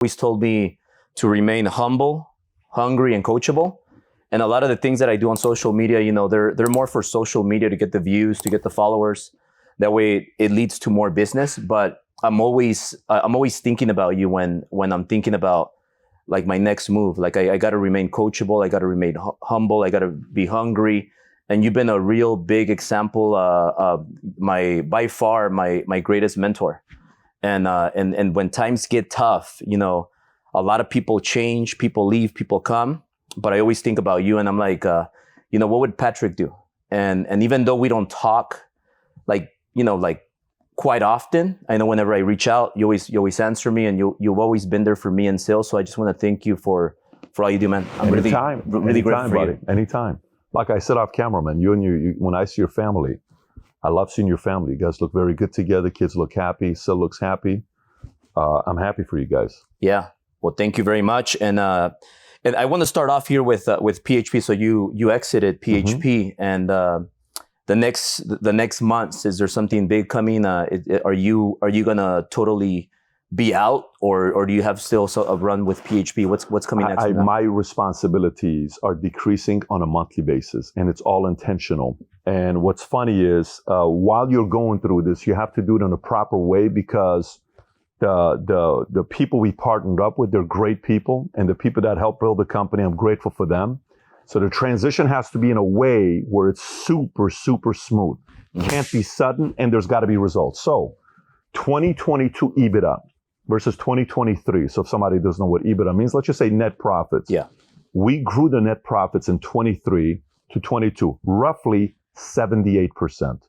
always told me to remain humble, hungry, and coachable. And a lot of the things that I do on social media, they're more for social media to get the views, to get the followers. That way it leads to more business. But I'm always thinking about you when I'm thinking about like my next move. Like I got to remain coachable. I got to remain humble. I got to be hungry. And you've been a real big example, by far my greatest mentor. And when times get tough, a lot of people change, people leave, people come. But I always think about you, and I'm like, what would Patrick do? And even though we don't talk, like quite often, I know whenever I reach out, you always answer me, and you've always been there for me and Syl. So I just want to thank you for all you do, man. I'm really grateful for you. Anytime. Like I said off camera, man, you when I see your family, I love seeing your family. You guys look very good together. Kids look happy. Syl looks happy. I'm happy for you guys. Yeah. Well, thank you very much. And I want to start off here with PHP. So you exited PHP, and the next months, is there something big coming? Are you gonna totally be out, or do you have still a run with PHP? What's coming next? My responsibilities are decreasing on a monthly basis, and it's all intentional. And what's funny is while you're going through this, you have to do it in a proper way, because the people we partnered up with, they're great people, and the people that helped build the company, I'm grateful for them. So the transition has to be in a way where it's super, super smooth. Can't be sudden, and there's got to be results. So 2022 EBITDA versus 2023. So if somebody doesn't know what EBITDA means, let's just say net profits. Yeah. We grew the net profits in 23 to 22, roughly 78%.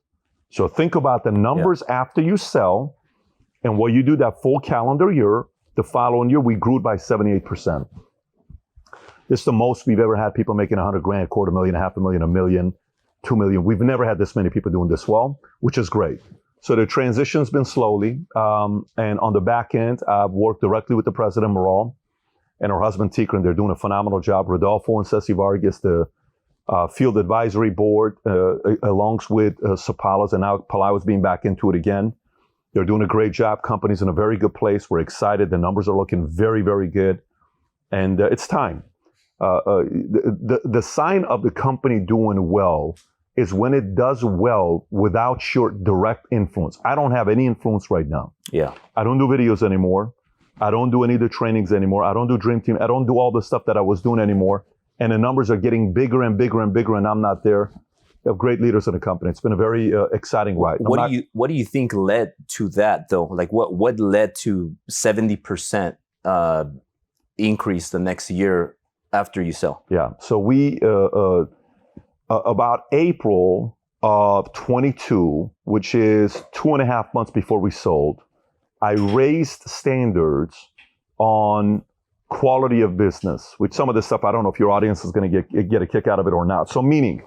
So think about the numbers after you sell, and what you do that full calendar year. The following year, we grew it by 78%. This is the most we've ever had people making $100,000, $250,000, $500,000, $1 million, $2 million. We've never had this many people doing this well, which is great. So the transition's been slowly. And on the back end, I've worked directly with the president, Maral, and her husband, Tikran. They're doing a phenomenal job. Rodolfo and Ceci Vargas, the field advisory board, along with Sopalas, and now Palau's being back into it again. They're doing a great job. Company's in a very good place. We're excited. The numbers are looking very, very good. And it's time. The sign of the company doing well is when it does well without your direct influence. I don't have any influence right now. Yeah. I don't do videos anymore. I don't do any of the trainings anymore. I don't do Dream Team. I don't do all the stuff that I was doing anymore. And the numbers are getting bigger and bigger and bigger, and I'm not there. We have great leaders in the company. It's been a very exciting ride. What do you think led to that, though? Like what led to 70% increase the next year after you sell? Yeah. So we about April of 22, which is 2.5 months before we sold, I raised standards on quality of business, which some of this stuff, I don't know if your audience is going to get a kick out of it or not. So meaning,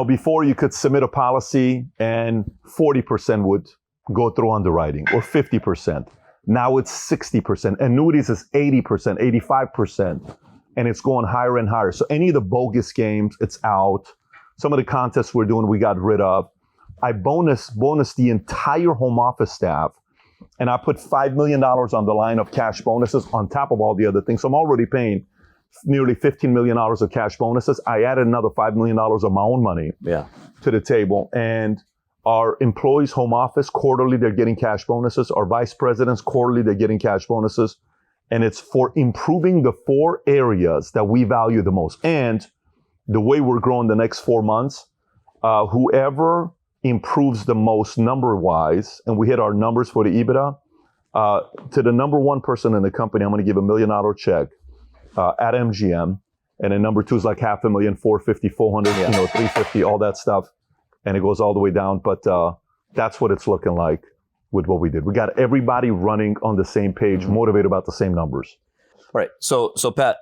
before you could submit a policy and 40% would go through underwriting, or 50%. Now it's 60%. Annuities is 80%, 85%. And it's going higher and higher. So any of the bogus games, it's out. Some of the contests we're doing, we got rid of. I bonus the entire home office staff. And I put $5 million on the line of cash bonuses on top of all the other things. So I'm already paying nearly $15 million of cash bonuses. I added another $5 million of my own money to the table. And our employees' home office, quarterly, they're getting cash bonuses. Our vice presidents, quarterly, they're getting cash bonuses. And it's for improving the 4 areas that we value the most. And the way we're growing the next 4 months, whoever improves the most number-wise, and we hit our numbers for the EBITDA, to the number 1 person in the company, I'm going to give $1 million check at MGM. And then number 2 is like $500,000, 450, 400, 350, all that stuff. And it goes all the way down. But that's what it's looking like with what we did. We got everybody running on the same page, motivated about the same numbers. All right. So Pat,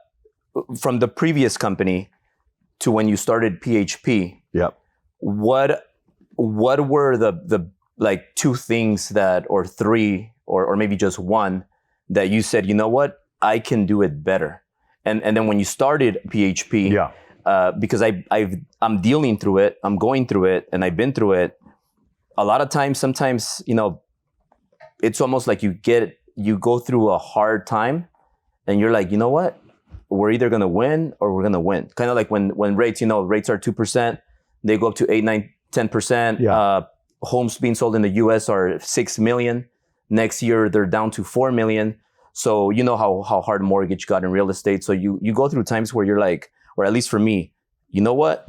from the previous company to when you started PHP, what were the like 2 things that, or 3, or maybe just 1 that you said, you know what, I can do it better? And then when you started PHP, because I'm dealing through it, I'm going through it, and I've been through it. A lot of times, sometimes, it's almost like you get you go through a hard time and you're like, you know what? We're either going to win or we're going to win. Kind of like when rates, rates are 2%, they go up to 8, 9, 10%. Yeah. Homes being sold in the US are 6 million. Next year, they're down to 4 million. So you know how hard mortgage got in real estate. So you go through times where you're like, or at least for me, you know what?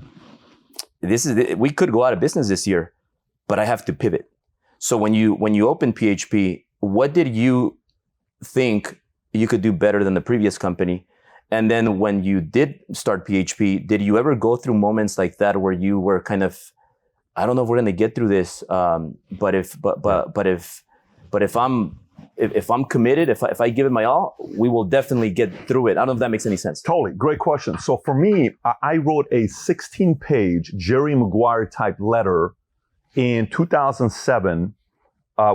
We could go out of business this year, but I have to pivot. So when you opened PHP, what did you think you could do better than the previous company? And then when you did start PHP, did you ever go through moments like that where you were kind of, I don't know if we're going to get through this, but if I'm committed, if I give it my all, we will definitely get through it. I don't know if that makes any sense. Totally. Great question. So for me, I wrote a 16-page Jerry Maguire type letter in 2007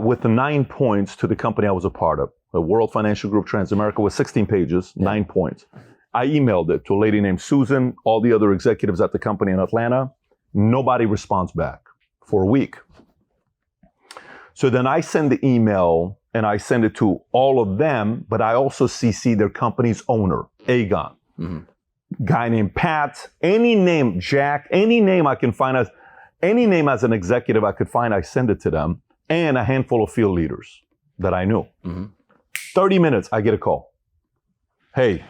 with the 9 points to the company I was a part of. The World Financial Group Transamerica was 16 pages, 9 points. I emailed it to a lady named Susan, all the other executives at the company in Atlanta. Nobody responds back for a week. So then I send the email and I send it to all of them, but I also CC their company's owner, Aegon. Guy named Pat, any name, Jack, any name I can find, any name as an executive I could find, I send it to them, and a handful of field leaders that I knew. 30 minutes, I get a call. Hey,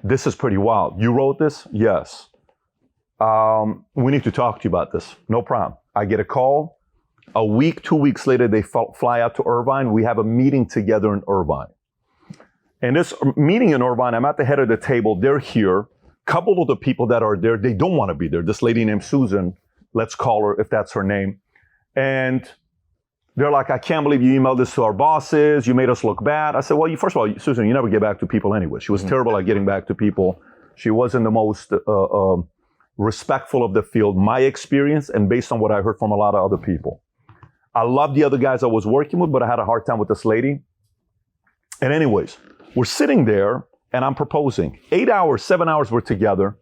this is pretty wild. You wrote this? Yes. We need to talk to you about this. No problem. I get a call. A week, 2 weeks later, they fly out to Irvine. We have a meeting together in Irvine. And this meeting in Irvine, I'm at the head of the table. They're here. Couple of the people that are there, they don't want to be there. This lady named Susan, let's call her if that's her name. And they're like, I can't believe you emailed this to our bosses. You made us look bad. I said, well, first of all, Susan, you never get back to people anyway. She was terrible at getting back to people. She wasn't the most respectful of the field, my experience, and based on what I heard from a lot of other people. I love the other guys I was working with, but I had a hard time with this lady. And anyways, we're sitting there and I'm proposing. 8 hours, 7 hours we're together.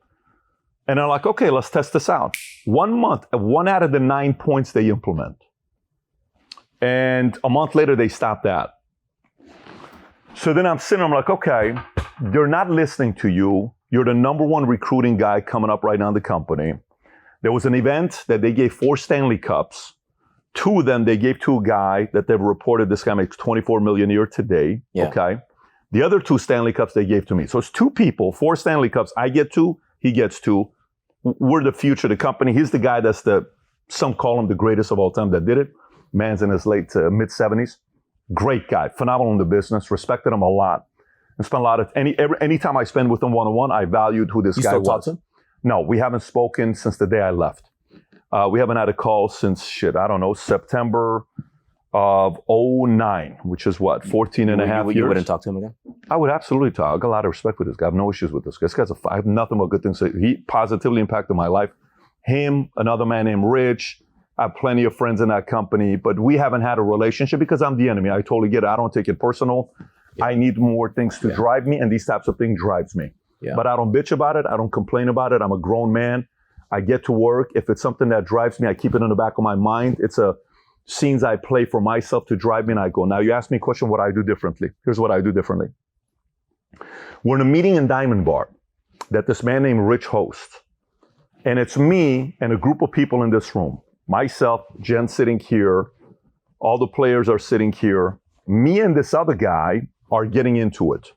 And I'm like, okay, let's test this out. 1 month, 1 out of the 9 points they implement. And a month later, they stop that. So then I'm sitting, I'm like, okay, they're not listening to you. You're the number one recruiting guy coming up right now in the company. There was an event that they gave 4 Stanley Cups. 2 of them they gave to a guy that they've reported this guy makes $24 million a year today. Yeah. Okay. The other 2 Stanley Cups they gave to me. So it's 2 people, 4 Stanley Cups. I get 2, he gets 2. We're the future of the company. He's the guy that's some call him the greatest of all time that did it. Man's in his late mid 70s. Great guy, phenomenal in the business. Respected him a lot, and spent a lot of any time I spend with him one-on-one. I valued who this guy was. Talk to him? No, we haven't spoken since the day I left. We haven't had a call since September of 2009, which is what 14 and a half years. You wouldn't talk to him again? I would absolutely talk. I got a lot of respect for this guy. I have no issues with this guy. This guy's I have nothing but good things to say. He positively impacted my life. Him, another man named Rich. I have plenty of friends in that company, but we haven't had a relationship because I'm the enemy. I totally get it. I don't take it personal. Yeah. I need more things to drive me, and these types of things drives me. Yeah. But I don't bitch about it. I don't complain about it. I'm a grown man. I get to work. If it's something that drives me, I keep it in the back of my mind. It's scenes I play for myself to drive me, and I go. Now, you ask me a question, what I do differently. Here's what I do differently. We're in a meeting in Diamond Bar that this man named Rich hosts, and it's me and a group of people in this room. Myself, Jen sitting here, all the players are sitting here. Me and this other guy are getting into it.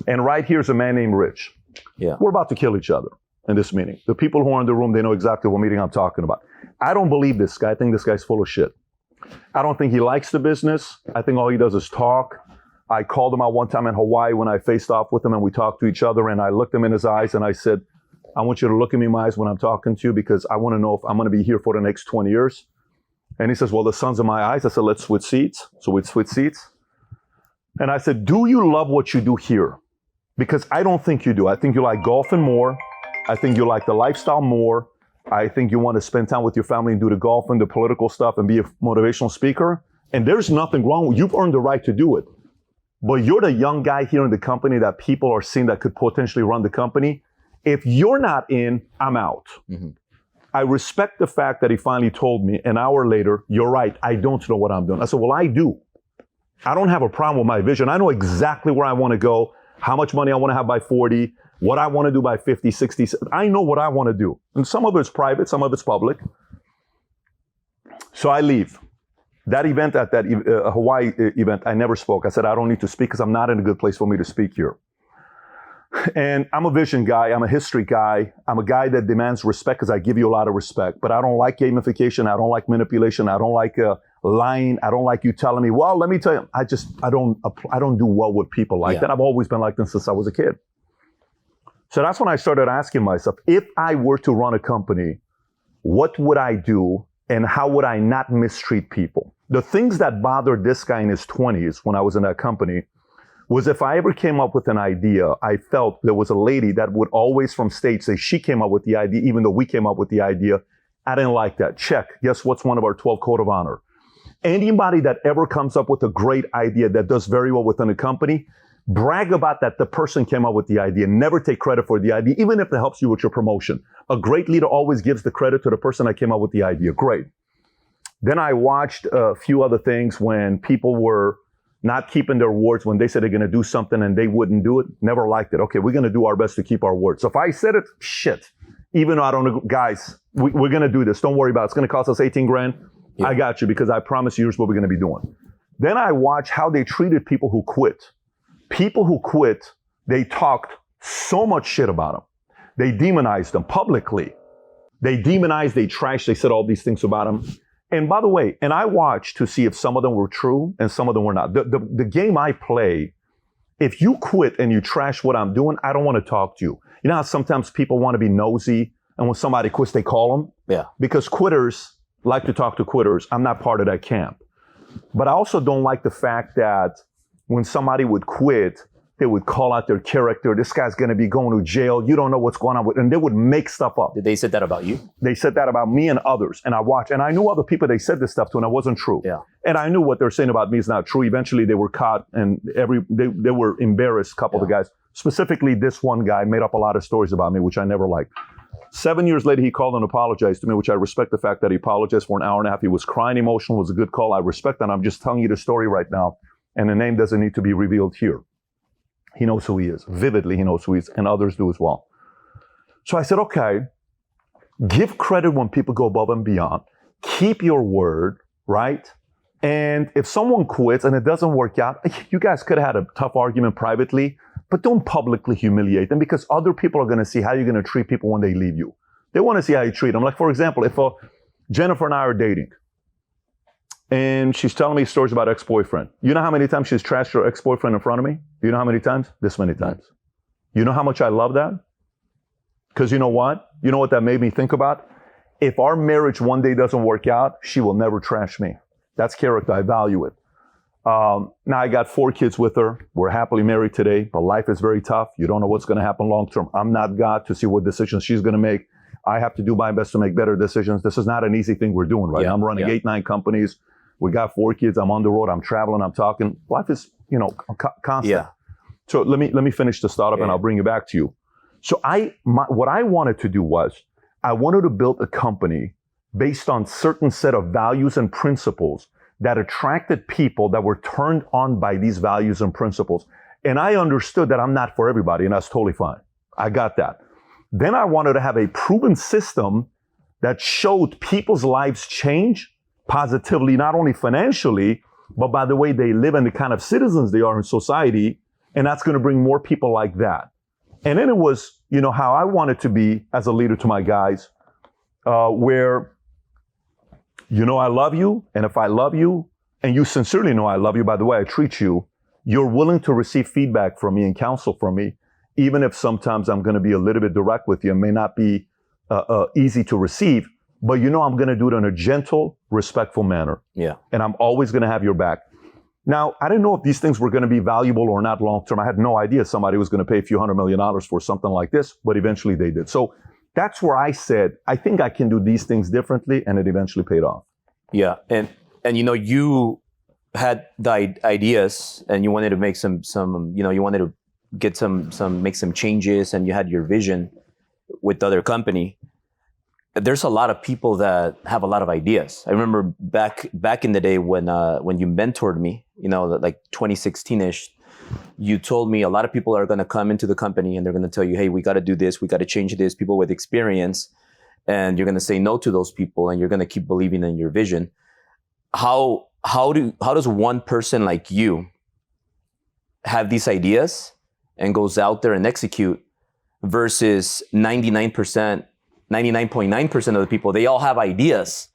And right here's a man named Rich. Yeah. We're about to kill each other in this meeting. The people who are in the room, they know exactly what meeting I'm talking about. I don't believe this guy. I think this guy's full of shit. I don't think he likes the business. I think all he does is talk. I called him out one time in Hawaii when I faced off with him and we talked to each other, and I looked him in his eyes and I said, I want you to look at me in my eyes when I'm talking to you because I want to know if I'm going to be here for the next 20 years. And he says, well, the sun's in my eyes. I said, let's switch seats. So we'd switch seats. And I said, do you love what you do here? Because I don't think you do. I think you like golfing more. I think you like the lifestyle more. I think you want to spend time with your family and do the golf and the political stuff and be a motivational speaker. And there's nothing wrong with you've earned the right to do it. But you're the young guy here in the company that people are seeing that could potentially run the company. If you're not in, I'm out. Mm-hmm. I respect the fact that he finally told me an hour later, you're right, I don't know what I'm doing. I said, well, I do. I don't have a problem with my vision. I know exactly where I want to go, how much money I want to have by 40, what I want to do by 50, 60. I know what I want to do. And some of it's private, some of it's public. So I leave. That event at that Hawaii event, I never spoke. I said, I don't need to speak because I'm not in a good place for me to speak here. And I'm a vision guy. I'm a history guy. I'm a guy that demands respect because I give you a lot of respect. But I don't like gamification. I don't like manipulation. I don't like lying. I don't like you telling me, well, let me tell you. I don't do well with people like that. I've always been like that since I was a kid. So that's when I started asking myself, if I were to run a company, what would I do and how would I not mistreat people? The things that bothered this guy in his 20s when I was in that company was if I ever came up with an idea, I felt there was a lady that would always from stage say she came up with the idea, even though we came up with the idea. I didn't like that. Check. Guess what's one of our 12 code of honor? Anybody that ever comes up with a great idea that does very well within a company, brag about that the person came up with the idea. Never take credit for the idea, even if it helps you with your promotion. A great leader always gives the credit to the person that came up with the idea. Great. Then I watched a few other things when people were not keeping their words when they said they're going to do something and they wouldn't do it. Never liked it. Okay, we're going to do our best to keep our word. So if I said it, shit. Even though I don't know, guys, we're going to do this. Don't worry about it. It's going to cost us 18 grand. Yeah. I got you because I promise you here's what we're going to be doing. Then I watched how they treated people who quit. People who quit, they talked so much shit about them. They demonized them publicly. They demonized, they trashed, they said all these things about them. And by the way, and I watched to see if some of them were true and some of them were not. The game I play, if you quit and you trash what I'm doing, I don't want to talk to you. You know how sometimes people want to be nosy and when somebody quits, they call them? Yeah. Because quitters like to talk to quitters. I'm not part of that camp. But I also don't like the fact that when somebody would quit, they would call out their character. This guy's going to be going to jail. You don't know what's going on with, and they would make stuff up. Did they say that about you? They said that about me and others. And I watched, and I knew other people they said this stuff to, and it wasn't true. Yeah. And I knew what they're saying about me is not true. Eventually, they were caught, and they were embarrassed. A couple of the guys, specifically this one guy, made up a lot of stories about me, which I never liked. 7 years later, he called and apologized to me, which I respect the fact that he apologized for an hour and a half. He was crying emotional. It was a good call. I respect that. I'm just telling you the story right now. And the name doesn't need to be revealed here. He knows who he is. Vividly, he knows who he is. And others do as well. So I said, okay, give credit when people go above and beyond. Keep your word, right? And if someone quits and it doesn't work out, you guys could have had a tough argument privately, but don't publicly humiliate them because other people are going to see how you're going to treat people when they leave you. They want to see how you treat them. Like, for example, if Jennifer and I are dating, and she's telling me stories about ex-boyfriend. You know how many times she's trashed her ex-boyfriend in front of me? Do you know how many times? This many times. You know how much I love that? Because you know what? You know what that made me think about? If our marriage one day doesn't work out, she will never trash me. That's character. I value it. Now I got 4 kids with her. We're happily married today, but life is very tough. You don't know what's going to happen long term. I'm not God to see what decisions she's going to make. I have to do my best to make better decisions. This is not an easy thing we're doing, right? I'm running 8, 9 companies. We got 4 kids. I'm on the road. I'm traveling. I'm talking. Life is, constant. Yeah. So let me finish the startup and I'll bring it back to you. So what I wanted to do was I wanted to build a company based on certain set of values and principles that attracted people that were turned on by these values and principles. And I understood that I'm not for everybody, and that's totally fine. I got that. Then I wanted to have a proven system that showed people's lives change positively, not only financially, but by the way they live and the kind of citizens they are in society. And that's going to bring more people like that. And then it was, how I wanted to be as a leader to my guys, where, I love you. And if I love you and you sincerely know I love you by the way I treat you, you're willing to receive feedback from me and counsel from me, even if sometimes I'm going to be a little bit direct with you and may not be easy to receive. But I'm going to do it in a gentle, respectful manner. Yeah. And I'm always going to have your back. Now, I didn't know if these things were going to be valuable or not long-term. I had no idea somebody was going to pay a few $100 million for something like this, but eventually they did. So that's where I said, I think I can do these things differently, and it eventually paid off. Yeah. And you had the ideas and you wanted to make some you wanted to get make some changes, and you had your vision with the other company. there's a lot of people that have a lot of ideas. I remember back in the day when you mentored me, like 2016-ish, you told me a lot of people are going to come into the company and they're going to tell you, hey, we got to do this, we got to change this, people with experience, and you're going to say no to those people and you're going to keep believing in your vision. How does one person like you have these ideas and goes out there and execute versus 99.9% of the people? They all have ideas,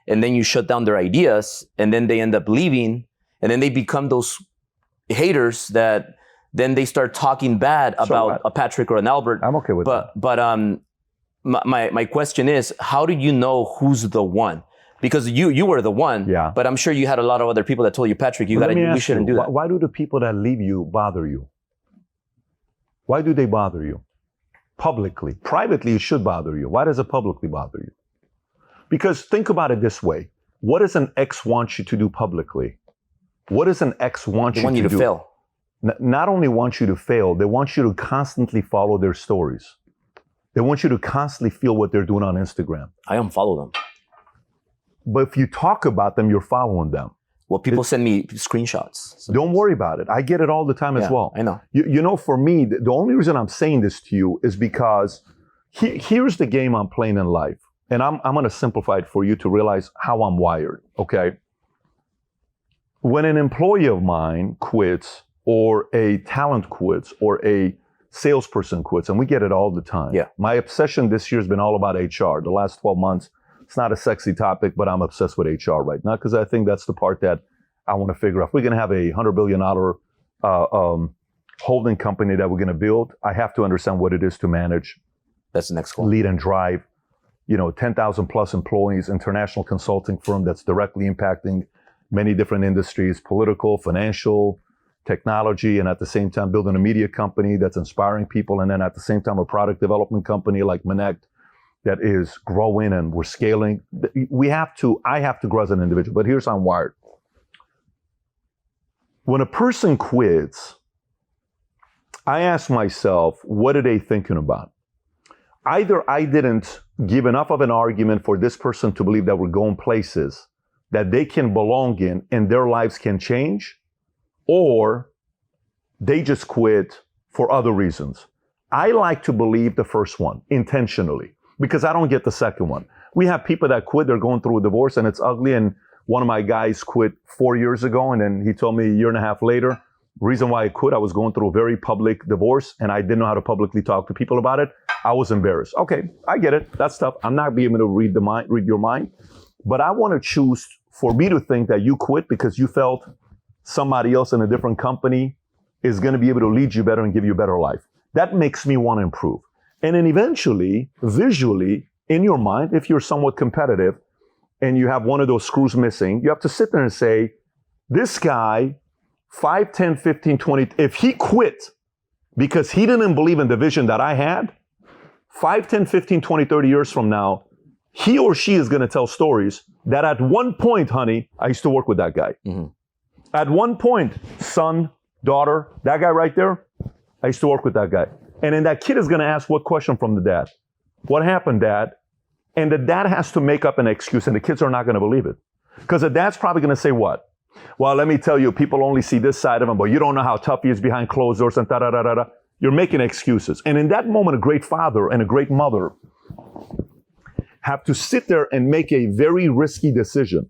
and then you shut down their ideas, and then they end up leaving, and then they become those haters that then they start talking bad about a Patrick or an Albert. I'm okay with that. But my question is, how do you know who's the one? Because you were the one, yeah. But I'm sure you had a lot of other people that told you, Patrick, we shouldn't do that. Why do the people that leave you bother you? Why do they bother you? Publicly. Privately, it should bother you. Why does it publicly bother you? Because think about it this way. What does an ex want you to do publicly? What does an ex want you to do? They want you to fail. Not only want you to fail, they want you to constantly follow their stories. They want you to constantly feel what they're doing on Instagram. I unfollow them. But if you talk about them, you're following them. Well, people send me screenshots. Sometimes. Don't worry about it. I get it all the time as well. I know. For me, the only reason I'm saying this to you is because here's the game I'm playing in life. And I'm going to simplify it for you to realize how I'm wired, okay? When an employee of mine quits, or a talent quits, or a salesperson quits, and we get it all the time. Yeah. My obsession this year has been all about HR. The last 12 months, it's not a sexy topic, but I'm obsessed with HR right now because I think that's the part that I want to figure out. If we're going to have a $100 billion holding company that we're going to build, I have to understand what it is to manage. That's the next goal. Lead and drive, 10,000 plus employees, international consulting firm that's directly impacting many different industries, political, financial, technology, and at the same time building a media company that's inspiring people, and then at the same time a product development company like Connect that is growing and we're scaling. I have to grow as an individual, but here's how I'm wired. When a person quits, I ask myself, what are they thinking about? Either I didn't give enough of an argument for this person to believe that we're going places that they can belong in and their lives can change, or they just quit for other reasons. I like to believe the first one intentionally, because I don't get the second one. We have people that quit, they're going through a divorce and it's ugly, and one of my guys quit 4 years ago, and then he told me a year and a half later, the reason why I quit, I was going through a very public divorce and I didn't know how to publicly talk to people about it. I was embarrassed. Okay, I get it. That's tough. I'm not being able to read your mind, but I want to choose for me to think that you quit because you felt somebody else in a different company is going to be able to lead you better and give you a better life. That makes me want to improve. And then eventually, visually, in your mind, if you're somewhat competitive and you have one of those screws missing, you have to sit there and say, this guy, 5, 10, 15, 20, if he quit because he didn't believe in the vision that I had, 5, 10, 15, 20, 30 years from now, he or she is going to tell stories that at one point, honey, I used to work with that guy. Mm-hmm. At one point, son, daughter, that guy right there, I used to work with that guy. And then that kid is going to ask what question from the dad? What happened, Dad? And the dad has to make up an excuse, and the kids are not going to believe it. Because the dad's probably going to say what? Well, let me tell you, people only see this side of him, but you don't know how tough he is behind closed doors and da-da-da-da-da. You're making excuses. And in that moment, a great father and a great mother have to sit there and make a very risky decision.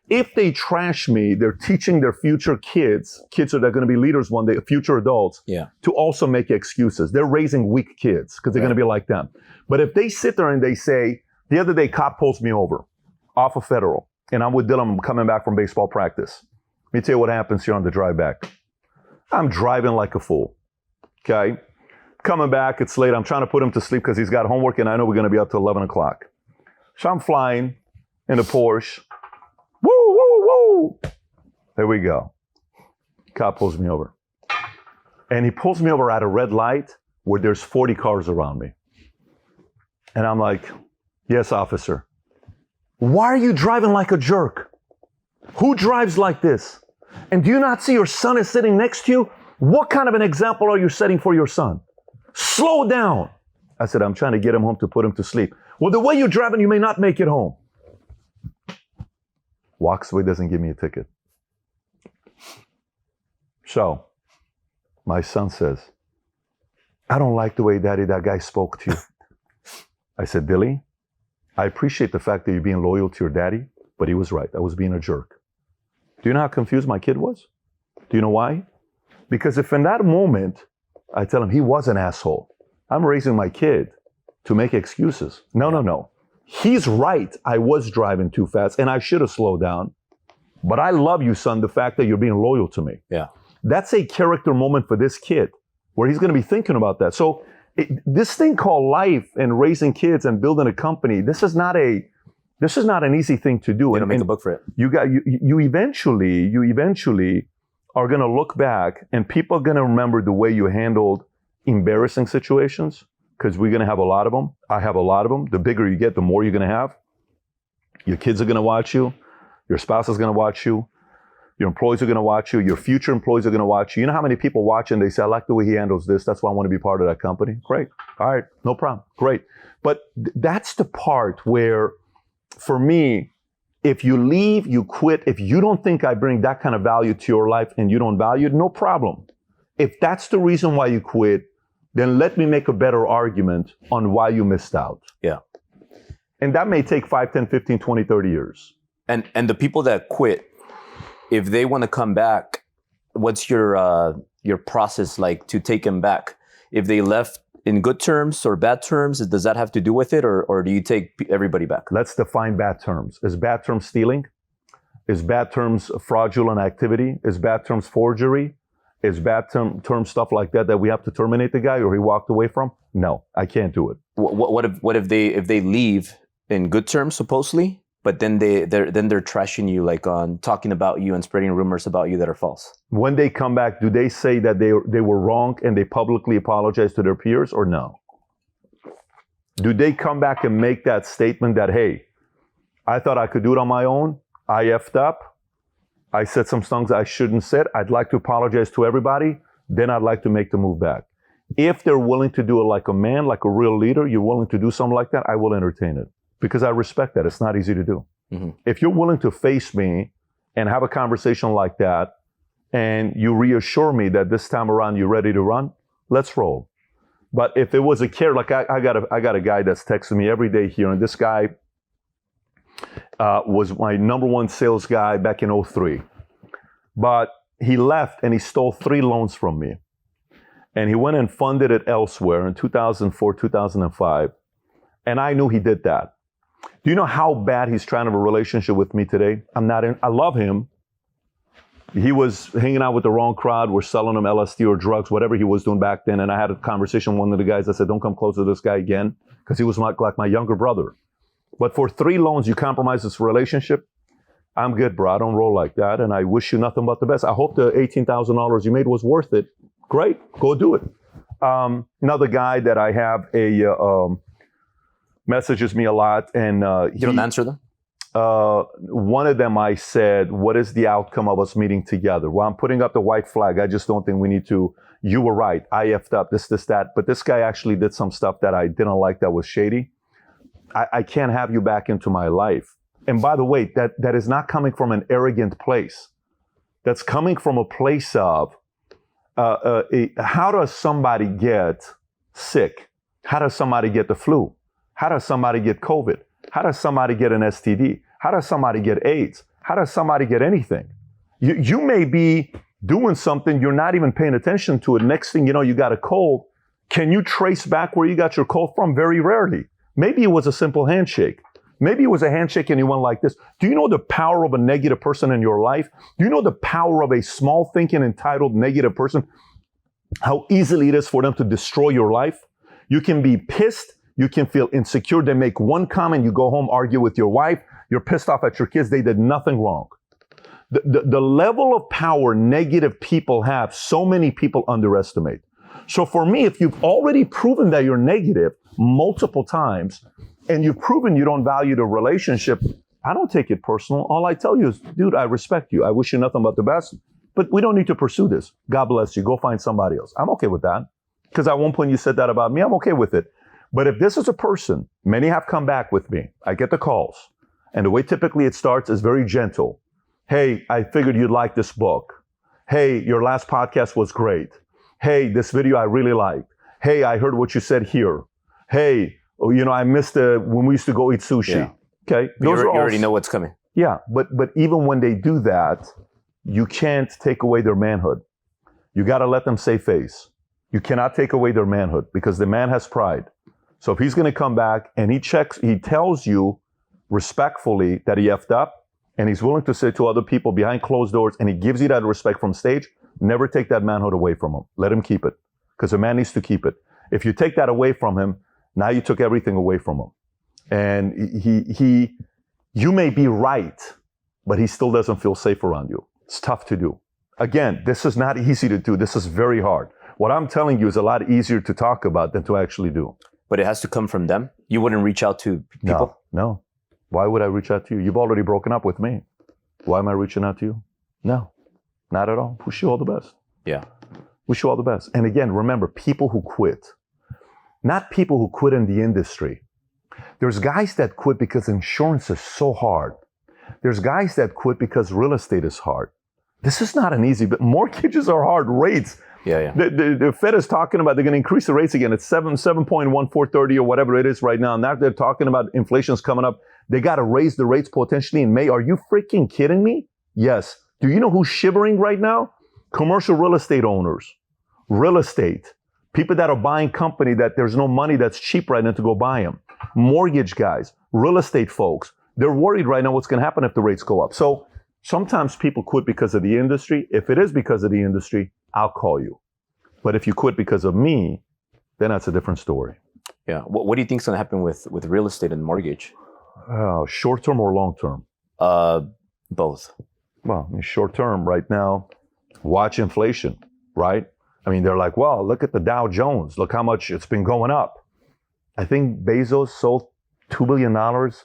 If they trash me, they're teaching their future kids that are going to be leaders one day, future adults, to also make excuses. They're raising weak kids because they're going to be like them. But if they sit there and they say, the other day, cop pulls me over off of Federal, and I'm with Dylan, I'm coming back from baseball practice. Let me tell you what happens here on the drive back. I'm driving like a fool, okay? Coming back, it's late. I'm trying to put him to sleep because he's got homework, and I know we're going to be up to 11 o'clock. So I'm flying in a Porsche. Woo, woo, woo. There we go. Cop pulls me over. And he pulls me over at a red light where there's 40 cars around me. And I'm like, yes, officer. Why are you driving like a jerk? Who drives like this? And do you not see your son is sitting next to you? What kind of an example are you setting for your son? Slow down. I said, I'm trying to get him home to put him to sleep. Well, the way you're driving, you may not make it home. Walks away, doesn't give me a ticket. So, my son says, I don't like the way, Daddy, that guy spoke to you. I said, Billy, I appreciate the fact that you're being loyal to your daddy, but he was right. I was being a jerk. Do you know how confused my kid was? Do you know why? Because if in that moment, I tell him he was an asshole, I'm raising my kid to make excuses. No. He's right. I was driving too fast and I should have slowed down. But I love you, son, the fact that you're being loyal to me. Yeah. That's a character moment for this kid where he's going to be thinking about that. So this thing called life and raising kids and building a company, this is not an easy thing to do. They don't make a book for it. You eventually are going to look back and people are going to remember the way you handled embarrassing situations, because we're going to have a lot of them. I have a lot of them. The bigger you get, the more you're going to have. Your kids are going to watch you. Your spouse is going to watch you. Your employees are going to watch you. Your future employees are going to watch you. You know how many people watch and they say, I like the way he handles this. That's why I want to be part of that company. Great. All right. No problem. Great. But that's the part where, for me, if you leave, you quit. If you don't think I bring that kind of value to your life and you don't value it, no problem. If that's the reason why you quit, then let me make a better argument on why you missed out. Yeah. And that may take 5, 10, 15, 20, 30 years. And the people that quit, if they want to come back, what's your process like to take them back? If they left in good terms or bad terms, does that have to do with it, or do you take everybody back? Let's define bad terms. Is bad terms stealing? Is bad terms fraudulent activity? Is bad terms forgery? Is bad term stuff like that we have to terminate the guy or he walked away from? No, I can't do it. What if they leave in good terms supposedly, but then they're trashing you, like on talking about you and spreading rumors about you that are false? When they come back, do they say that they were wrong and they publicly apologize to their peers, or no? Do they come back and make that statement that, hey, I thought I could do it on my own. I effed up. I said some things I shouldn't said. I'd like to apologize to everybody. Then I'd like to make the move back. If they're willing to do it like a man, like a real leader, you're willing to do something like that, I will entertain it. Because I respect that. It's not easy to do. Mm-hmm. If you're willing to face me and have a conversation like that, and you reassure me that this time around you're ready to run, let's roll. But if it was a care, like I got a guy that's texting me every day here, and this guy was my number one sales guy back in 2003. But he left and he stole 3 loans from me. And he went and funded it elsewhere in 2004, 2005. And I knew he did that. Do you know how bad he's trying to have a relationship with me today? I love him. He was hanging out with the wrong crowd. We're selling him LSD or drugs, whatever he was doing back then. And I had a conversation with one of the guys. I said, don't come close to this guy again, because he was like my younger brother. But for 3 loans, you compromise this relationship? I'm good, bro. I don't roll like that. And I wish you nothing but the best. I hope the $18,000 you made was worth it. Great. Go do it. Another guy that I have messages me a lot. And you don't answer them? One of them I said, what is the outcome of us meeting together? Well, I'm putting up the white flag. I just don't think we need to. You were right. I effed up this, that. But this guy actually did some stuff that I didn't like that was shady. I can't have you back into my life. And by the way, that is not coming from an arrogant place. That's coming from a place of how does somebody get sick? How does somebody get the flu? How does somebody get COVID? How does somebody get an STD? How does somebody get AIDS? How does somebody get anything? You may be doing something, you're not even paying attention to it. Next thing you know, you got a cold. Can you trace back where you got your cold from? Very rarely. Maybe it was a simple handshake. Maybe it was a handshake and you went like this. Do you know the power of a negative person in your life? Do you know the power of a small thinking, entitled, negative person? How easily it is for them to destroy your life? You can be pissed. You can feel insecure. They make one comment. You go home, argue with your wife. You're pissed off at your kids. They did nothing wrong. The level of power negative people have, so many people underestimate. So for me, if you've already proven that you're negative multiple times, and you've proven you don't value the relationship, I don't take it personal. All I tell you is, dude, I respect you. I wish you nothing but the best, but we don't need to pursue this. God bless you. Go find somebody else. I'm okay with that. Because at one point you said that about me. I'm okay with it. But if this is a person, many have come back with me. I get the calls. And the way typically it starts is very gentle. Hey, I figured you'd like this book. Hey, your last podcast was great. Hey, this video I really liked. Hey, I heard what you said here. Hey, I missed when we used to go eat sushi. Yeah. Okay. You already know what's coming. Yeah. But even when they do that, you can't take away their manhood. You got to let them save face. You cannot take away their manhood because the man has pride. So if he's going to come back and he tells you respectfully that he effed up and he's willing to say to other people behind closed doors and he gives you that respect from stage, never take that manhood away from him. Let him keep it because a man needs to keep it. If you take that away from him, now you took everything away from him. And you may be right, but he still doesn't feel safe around you. It's tough to do. Again, this is not easy to do. This is very hard. What I'm telling you is a lot easier to talk about than to actually do. But it has to come from them? You wouldn't reach out to people? No. Why would I reach out to you? You've already broken up with me. Why am I reaching out to you? No, not at all. Wish you all the best. Yeah. Wish you all the best. And again, remember, people who quit, not people who quit in the industry. There's guys that quit because insurance is so hard. There's guys that quit because real estate is hard. This is not an easy, but mortgages are hard. Rates. Yeah. The Fed is talking about they're going to increase the rates again. It's 7.1430 or whatever it is right now. Now they're talking about inflation's coming up. They got to raise the rates potentially in May. Are you freaking kidding me? Yes. Do you know who's shivering right now? Commercial real estate owners. Real estate. People that are buying company that there's no money that's cheap right now to go buy them. Mortgage guys. Real estate folks. They're worried right now what's going to happen if the rates go up. So sometimes people quit because of the industry. If it is because of the industry, I'll call you. But if you quit because of me, then that's a different story. Yeah. What do you think is going to happen with real estate and mortgage? Short term or long term? Both. Well, short term right now, watch inflation, right? I mean, they're like, well, look at the Dow Jones. Look how much it's been going up. I think Bezos sold $2 billion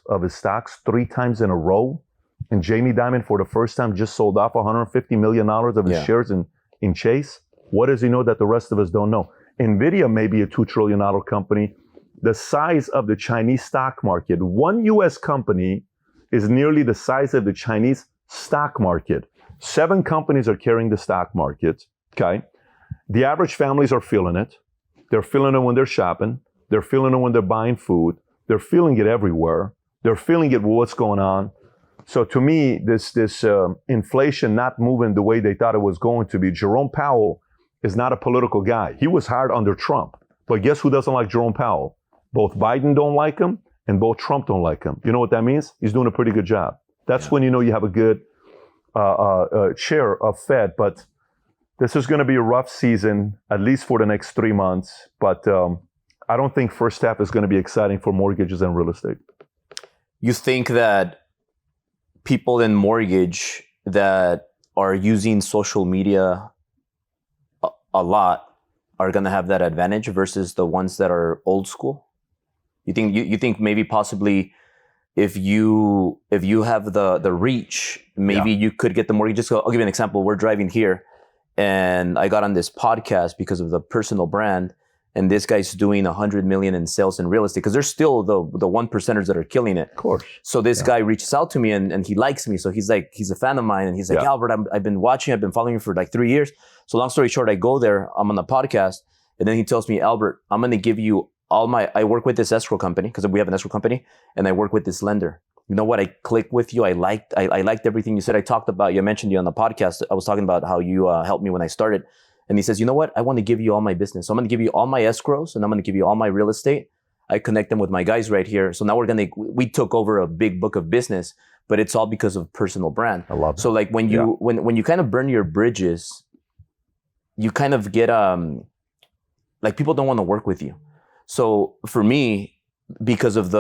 of his stocks 3 times in a row. And Jamie Dimon, for the first time, just sold off $150 million of his shares in Chase. What does he know that the rest of us don't know? NVIDIA may be a $2 trillion company. The size of the Chinese stock market, one U.S. company is nearly the size of the Chinese stock market. 7 companies are carrying the stock market, okay? The average families are feeling it. They're feeling it when they're shopping. They're feeling it when they're buying food. They're feeling it everywhere. They're feeling it with what's going on. So to me, this inflation not moving the way they thought it was going to be. Jerome Powell is not a political guy. He was hired under Trump. But guess who doesn't like Jerome Powell? Both Biden don't like him and both Trump don't like him. You know what that means? He's doing a pretty good job. That's when you know you have a good chair of Fed. But this is going to be a rough season, at least for the next 3 months. But I don't think first half is going to be exciting for mortgages and real estate. You think that people in mortgage that are using social media a lot are going to have that advantage versus the ones that are old school? You think maybe possibly if you have the reach, maybe you could get the mortgage. Just I'll give you an example. We're driving here and I got on this podcast because of the personal brand. And this guy's doing 100 million in sales in real estate because there's still the 1%ers that are killing it. Of course. So this guy reaches out to me and he likes me. So he's like, he's a fan of mine. And he's like, Albert, I've been following you for like 3 years. So long story short, I go there, I'm on the podcast. And then he tells me, Albert, I'm going to give you I work with this escrow company because we have an escrow company and I work with this lender. You know what? I clicked with you. I liked everything you said. I mentioned you on the podcast. I was talking about how you helped me when I started. And he says, you know what? I want to give you all my business. So I'm going to give you all my escrows and I'm going to give you all my real estate. I connect them with my guys right here. So now we took over a big book of business, but it's all because of personal brand. I love it. So like when you kind of burn your bridges, you kind of get, like people don't want to work with you. So for me, because of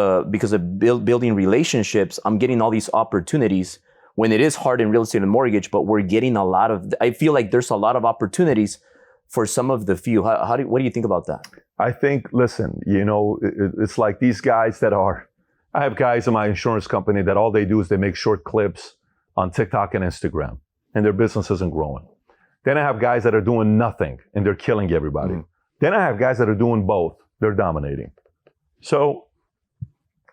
building relationships, I'm getting all these opportunities when it is hard in real estate and mortgage, but we're getting I feel like there's a lot of opportunities for some of the few. What do you think about that? I think, listen, it's like these guys I have guys in my insurance company that all they do is they make short clips on TikTok and Instagram and their business isn't growing. Then I have guys that are doing nothing and they're killing everybody. Then I have guys that are doing both. They're dominating. So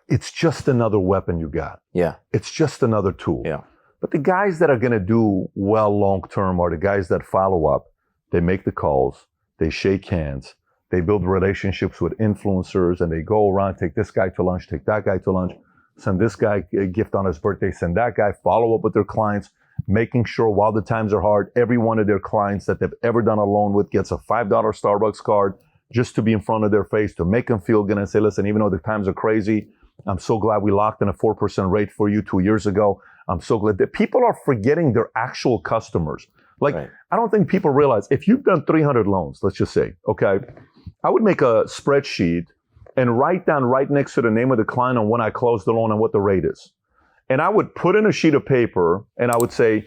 it's just another weapon you got. Yeah. It's just another tool. Yeah. But the guys that are going to do well long-term are the guys that follow up. They make the calls. They shake hands. They build relationships with influencers, and they go around, take this guy to lunch, take that guy to lunch, send this guy a gift on his birthday, send that guy, follow up with their clients, making sure while the times are hard, every one of their clients that they've ever done a loan with gets a $5 Starbucks card just to be in front of their face, to make them feel good and say, listen, even though the times are crazy, I'm so glad we locked in a 4% rate for you 2 years ago. I'm so glad that people are forgetting their actual customers. Like, right. I don't think people realize if you've done 300 loans, let's just say, okay, I would make a spreadsheet and write down right next to the name of the client on when I closed the loan and what the rate is. And I would put in a sheet of paper and I would say,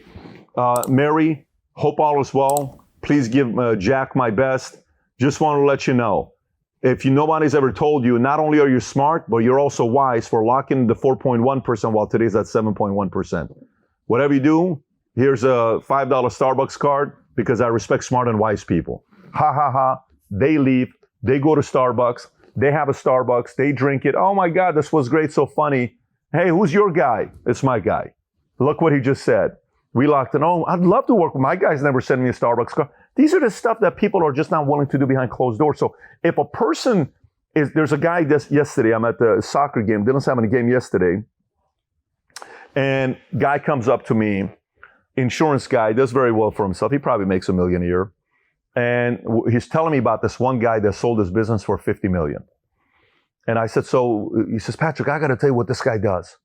Mary, hope all is well. Please give Jack my best. Just want to let you know, if nobody's ever told you, not only are you smart, but you're also wise for locking the 4.1% while today's at 7.1%. Whatever you do, here's a $5 Starbucks card because I respect smart and wise people. Ha ha ha. They leave. They go to Starbucks. They have a Starbucks. They drink it. Oh my God, this was great. So funny. Hey, who's your guy? It's my guy. Look what he just said. We locked it. Oh, I'd love to work with my guys. Never send me a Starbucks card. These are the stuff that people are just not willing to do behind closed doors. So if a person is, there's a guy yesterday, I'm at the soccer game, Dylan's having a game yesterday, and guy comes up to me, insurance guy, does very well for himself. He probably makes $1 million a year. And he's telling me about this one guy that sold his business for $50 million. And I said, so he says, Patrick, I got to tell you what this guy does.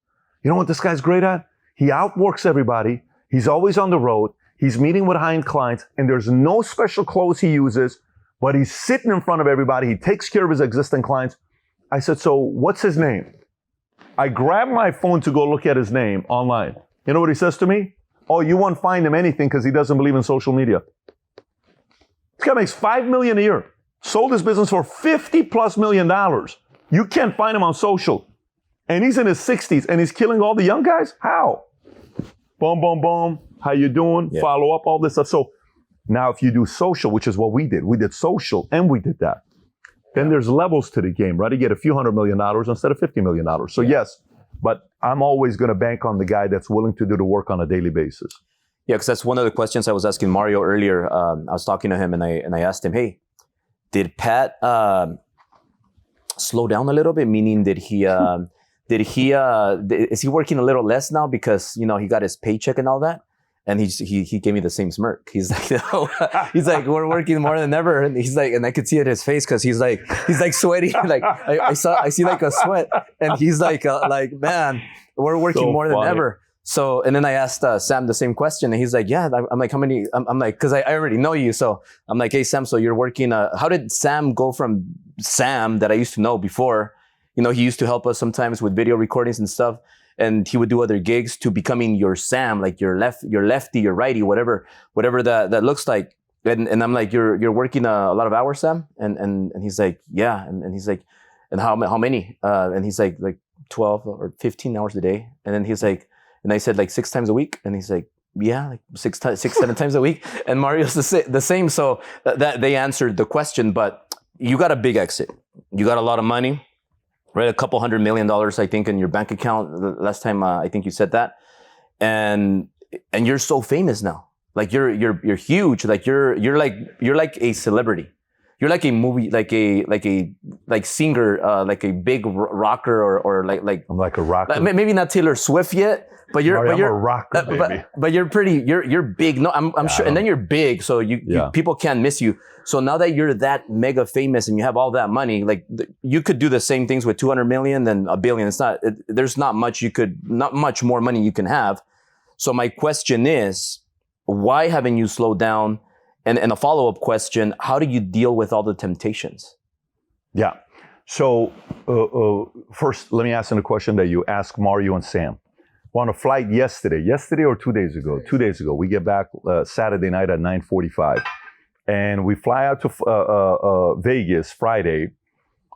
You know what this guy's great at? He outworks everybody. He's always on the road. He's meeting with high-end clients, and there's no special clothes he uses, but he's sitting in front of everybody. He takes care of his existing clients. I said, so what's his name? I grabbed my phone to go look at his name online. You know what he says to me? Oh, you won't find him anything because he doesn't believe in social media. This guy makes $5 million a year. Sold his business for $50+ million. You can't find him on social. And he's in his 60s and he's killing all the young guys? How? Boom, boom, boom. How you doing? Yeah. Follow up, all this stuff. So now if you do social, which is what we did social and we did that. Then there's levels to the game, right? You get a few $100 million instead of $50 million. So yes, but I'm always going to bank on the guy that's willing to do the work on a daily basis. Yeah, because that's one of the questions I was asking Mario earlier. I was talking to him and I asked him, hey, did Pat slow down a little bit? Meaning, is he working a little less now because, you know, he got his paycheck and all that? And he gave me the same smirk. He's like, no. He's like, we're working more than ever. And he's like, and I could see it in his face because he's like sweaty. Like I see like a sweat. And he's like, man, we're working so more than ever. So, and then I asked Sam the same question, and he's like, yeah. I'm like, how many? I'm like, because I already know you. So I'm like, hey, Sam, so you're working. How did Sam go from Sam that I used to know before? You know, he used to help us sometimes with video recordings and stuff, and he would do other gigs, to becoming your Sam, like your lefty, your righty, whatever that looks like. And I'm like, you're working a lot of hours, Sam? And he's like, yeah. And he's like, and how many? And he's like 12 or 15 hours a day. And then he's like, and I said like 6 times a week. And he's like, yeah, like 7 times a week. And Mario's the same. So that they answered the question, but you got a big exit. You got a lot of money, right? A couple $100 million, I think, in your bank account. The last time I think you said that. And you're so famous now. Like you're huge. Like you're like a celebrity. You're like a movie, like singer, like a big rocker or like I'm like a rocker. Maybe not Taylor Swift yet, but you're a rocker, baby. But you're pretty. You're big. No, I'm sure. And then you're big, so you people can't miss you. So now that you're that mega famous and you have all that money, like you could do the same things with 200 million than $1 billion. There's not much more money you can have. So my question is, why haven't you slowed down? And a follow-up question, how do you deal with all the temptations? Yeah. So first, let me ask you a question that you asked Mario and Sam. We're on a flight yesterday or 2 days ago? 2 days ago. We get back Saturday night at 9:45. And we fly out to Vegas Friday.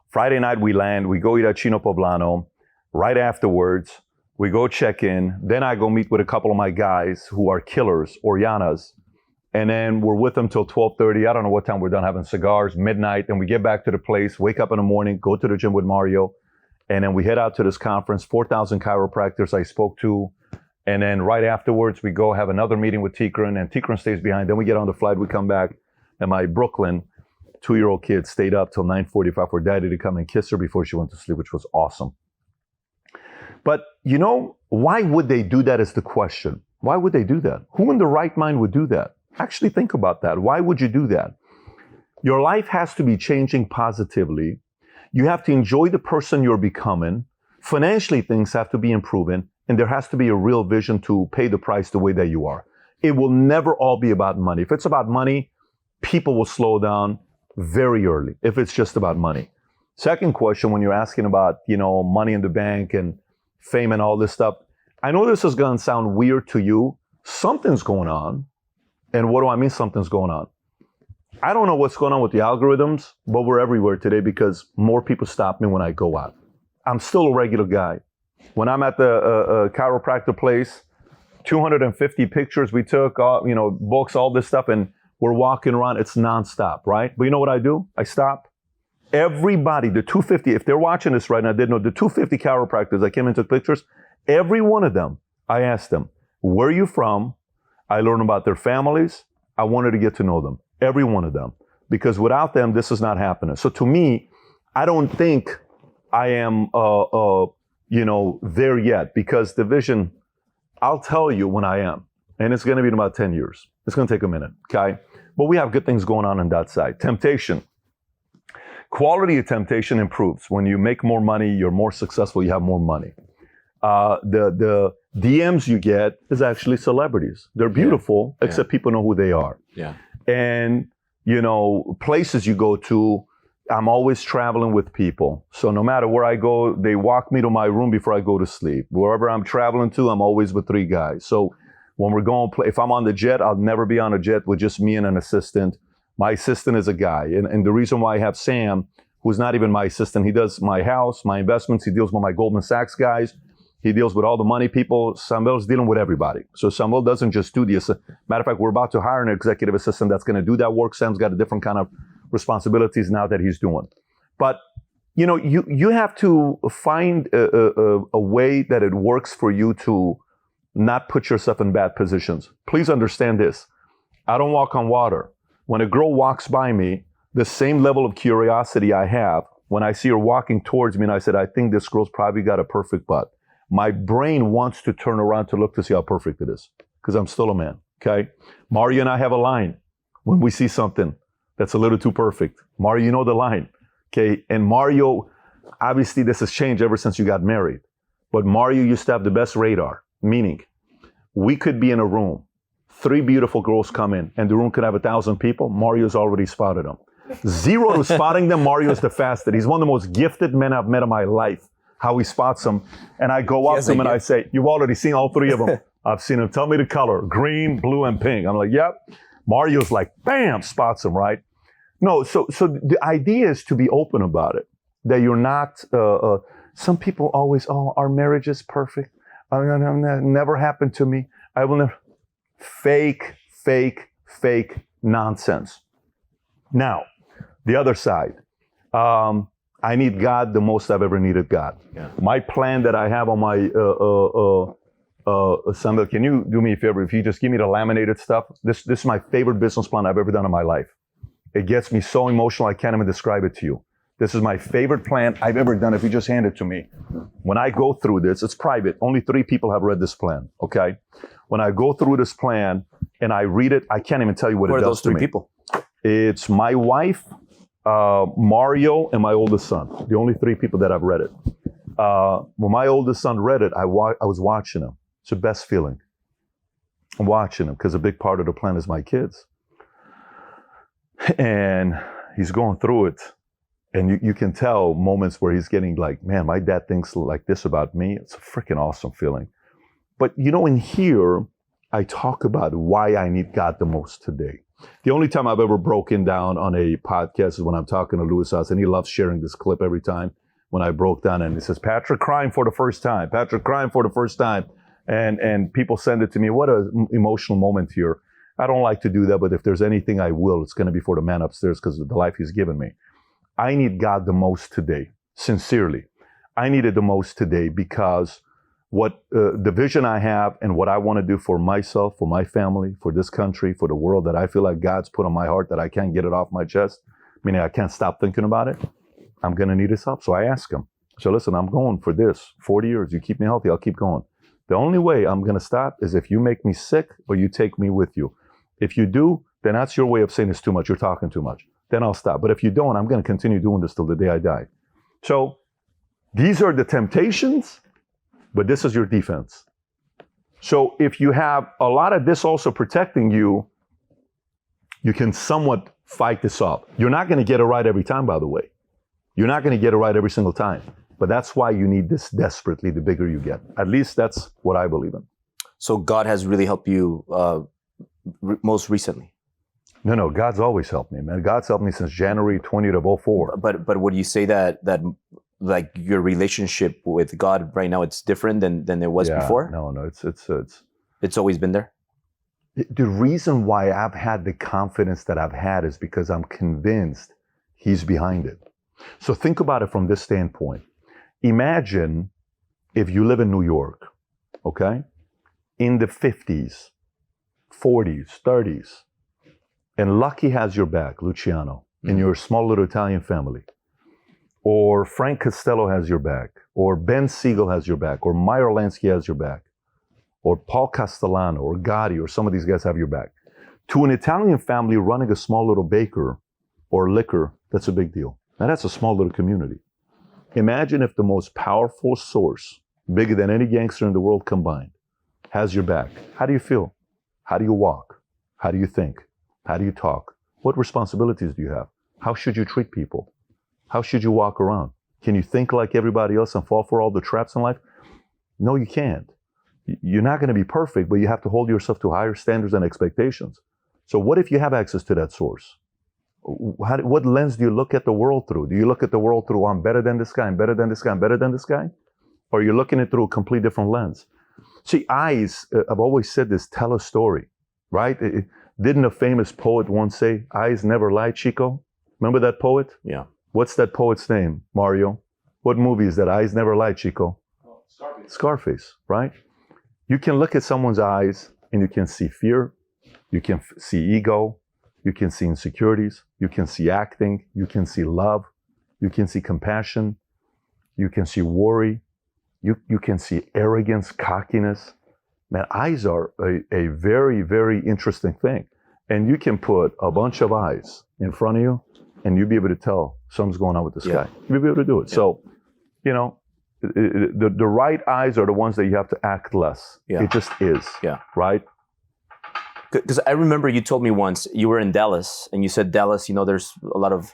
Friday night we land. We go eat at Chino Poblano. Right afterwards, we go check in. Then I go meet with a couple of my guys who are killers, Orianas. And then we're with them till 12:30. I don't know what time we're done having cigars, midnight. And we get back to the place, wake up in the morning, go to the gym with Mario. And then we head out to this conference, 4,000 chiropractors I spoke to. And then right afterwards, we go have another meeting with Tikran, and Tikran stays behind. Then we get on the flight, we come back, and my Brooklyn 2-year-old kid stayed up till 9:45 for daddy to come and kiss her before she went to sleep, which was awesome. But, why would they do that is the question. Why would they do that? Who in the right mind would do that? Actually think about that. Why would you do that? Your life has to be changing positively. You have to enjoy the person you're becoming. Financially, things have to be improving. And there has to be a real vision to pay the price the way that you are. It will never all be about money. If it's about money, people will slow down very early if it's just about money. Second question, when you're asking about, money in the bank and fame and all this stuff, I know this is going to sound weird to you. Something's going on. And what do I mean something's going on? I don't know what's going on with the algorithms, but we're everywhere today because more people stop me when I go out. I'm still a regular guy. When I'm at the chiropractor place, 250 pictures we took, books, all this stuff, and we're walking around. It's nonstop, right? But you know what I do? I stop. Everybody, the 250, if they're watching this right now, they know the 250 chiropractors that came and took pictures, every one of them, I asked them, where are you from? I learned about their families. I wanted to get to know them, every one of them, because without them, this is not happening. So to me, I don't think I am, there yet, because the vision, I'll tell you when I am, and it's going to be in about 10 years. It's going to take a minute, okay? But we have good things going on that side. Temptation. Quality of temptation improves. When you make more money, you're more successful, you have more money. The DMs you get is actually celebrities. They're beautiful, except people know who they are. Yeah. And, places you go to, I'm always traveling with people. So no matter where I go, they walk me to my room before I go to sleep. Wherever I'm traveling to, I'm always with 3 guys. So when we're going, if I'm on the jet, I'll never be on a jet with just me and an assistant. My assistant is a guy. And the reason why I have Sam, who's not even my assistant, he does my house, my investments. He deals with my Goldman Sachs guys. He deals with all the money people. Samuel's dealing with everybody. So Samuel doesn't just do the matter of fact, we're about to hire an executive assistant that's going to do that work. Sam's got a different kind of responsibilities now that he's doing. But, you have to find a way that it works for you to not put yourself in bad positions. Please understand this. I don't walk on water. When a girl walks by me, the same level of curiosity I have when I see her walking towards me and I said, I think this girl's probably got a perfect butt. My brain wants to turn around to look to see how perfect it is because I'm still a man, okay? Mario and I have a line when we see something that's a little too perfect. Mario, you know the line, okay? And Mario, obviously this has changed ever since you got married, but Mario used to have the best radar, meaning we could be in a room, 3 beautiful girls come in, and the room could have 1,000 people. Mario's already spotted them. 0 to spotting them, Mario's the fastest. He's one of the most gifted men I've met in my life, how he spots them. And I go up to him and I say, you've already seen all 3 of them. I've seen them. Tell me the color, green, blue, and pink. I'm like, yep. Mario's like, bam, spots them, right? No, so the idea is to be open about it, that you're not, some people always, our marriage is perfect. Never happened to me. I will never. Fake nonsense. Now, the other side. I need God the most I've ever needed God. Yeah. My plan that I have on my, Samuel, can you do me a favor? If you just give me the laminated stuff, this is my favorite business plan I've ever done in my life. It gets me so emotional, I can't even describe it to you. This is my favorite plan I've ever done. If you just hand it to me. When I go through this, it's private. Only 3 people have read this plan, okay? When I go through this plan and I read it, I can't even tell you what it does to me. Who are those 3 people? It's my wife, Mario, and my oldest son. The only 3 people that have read it. When my oldest son read it, I was watching him. It's the best feeling. I'm watching him because a big part of the plan is my kids. And he's going through it. And you can tell moments where he's getting like, man, my dad thinks like this about me. It's a freaking awesome feeling. But in here, I talk about why I need God the most today. The only time I've ever broken down on a podcast is when I'm talking to Louis House, and he loves sharing this clip every time when I broke down. And he says, Patrick crying for the first time. Patrick crying for the first time. And people send it to me. What an emotional moment here. I don't like to do that, but if there's anything I will, it's going to be for the man upstairs because of the life he's given me. I need God the most today, sincerely. I need it the most today because what the vision I have and what I want to do for myself, for my family, for this country, for the world that I feel like God's put on my heart that I can't get it off my chest, meaning I can't stop thinking about it, I'm going to need his help. So I ask him. So listen, I'm going for this 40 years. You keep me healthy, I'll keep going. The only way I'm going to stop is if you make me sick or you take me with you. If you do, then that's your way of saying it's too much. You're talking too much. Then I'll stop. But if you don't, I'm going to continue doing this till the day I die. So these are the temptations, but this is your defense. So if you have a lot of this also protecting you, you can somewhat fight this off. You're not going to get it right every time, by the way. You're not going to get it right every single time. But that's why you need this desperately the bigger you get. At least that's what I believe in. So God has really helped you most recently? No, God's always helped me, man. God's helped me since January 20th of 04. But would you say that like your relationship with God right now, it's different than it was before? No, It's always been there? The reason why I've had the confidence that I've had is because I'm convinced he's behind it. So think about it from this standpoint. Imagine if you live in New York, okay? In the 50s, 40s, 30s, and Lucky has your back, Luciano, in your small little Italian family. Or Frank Costello has your back. Or Ben Siegel has your back. Or Meyer Lansky has your back. Or Paul Castellano or Gotti or some of these guys have your back. To an Italian family running a small little baker or liquor, that's a big deal. Now that's a small little community. Imagine if the most powerful source, bigger than any gangster in the world combined, has your back. How do you feel? How do you walk? How do you think? How do you talk? What responsibilities do you have? How should you treat people? How should you walk around? Can you think like everybody else and fall for all the traps in life? No, you can't. You're not going to be perfect, but you have to hold yourself to higher standards and expectations. So what if you have access to that source? What lens do you look at the world through? Do you look at the world through, I'm better than this guy, I'm better than this guy, I'm better than this guy? Or you're looking at it through a complete different lens? See, eyes, I've always said this, tell a story, right? Didn't a famous poet once say, eyes never lie, Chico? Remember that poet? Yeah. What's that poet's name, Mario? What movie is that? Eyes never lie, Chico? Scarface. Scarface, right? You can look at someone's eyes and you can see fear, you can see ego, you can see insecurities, you can see acting, you can see love, you can see compassion, you can see worry, you can see arrogance, cockiness. Man, eyes are a very, very interesting thing. And you can put a bunch of eyes in front of you and you'll be able to tell something's going on with this guy. You'll be able to do it. Yeah. So, you know, the right eyes are the ones that you have to act less. Yeah. It just is. Yeah. Right? Because I remember you told me once you were in Dallas and you said Dallas, you know, there's a lot of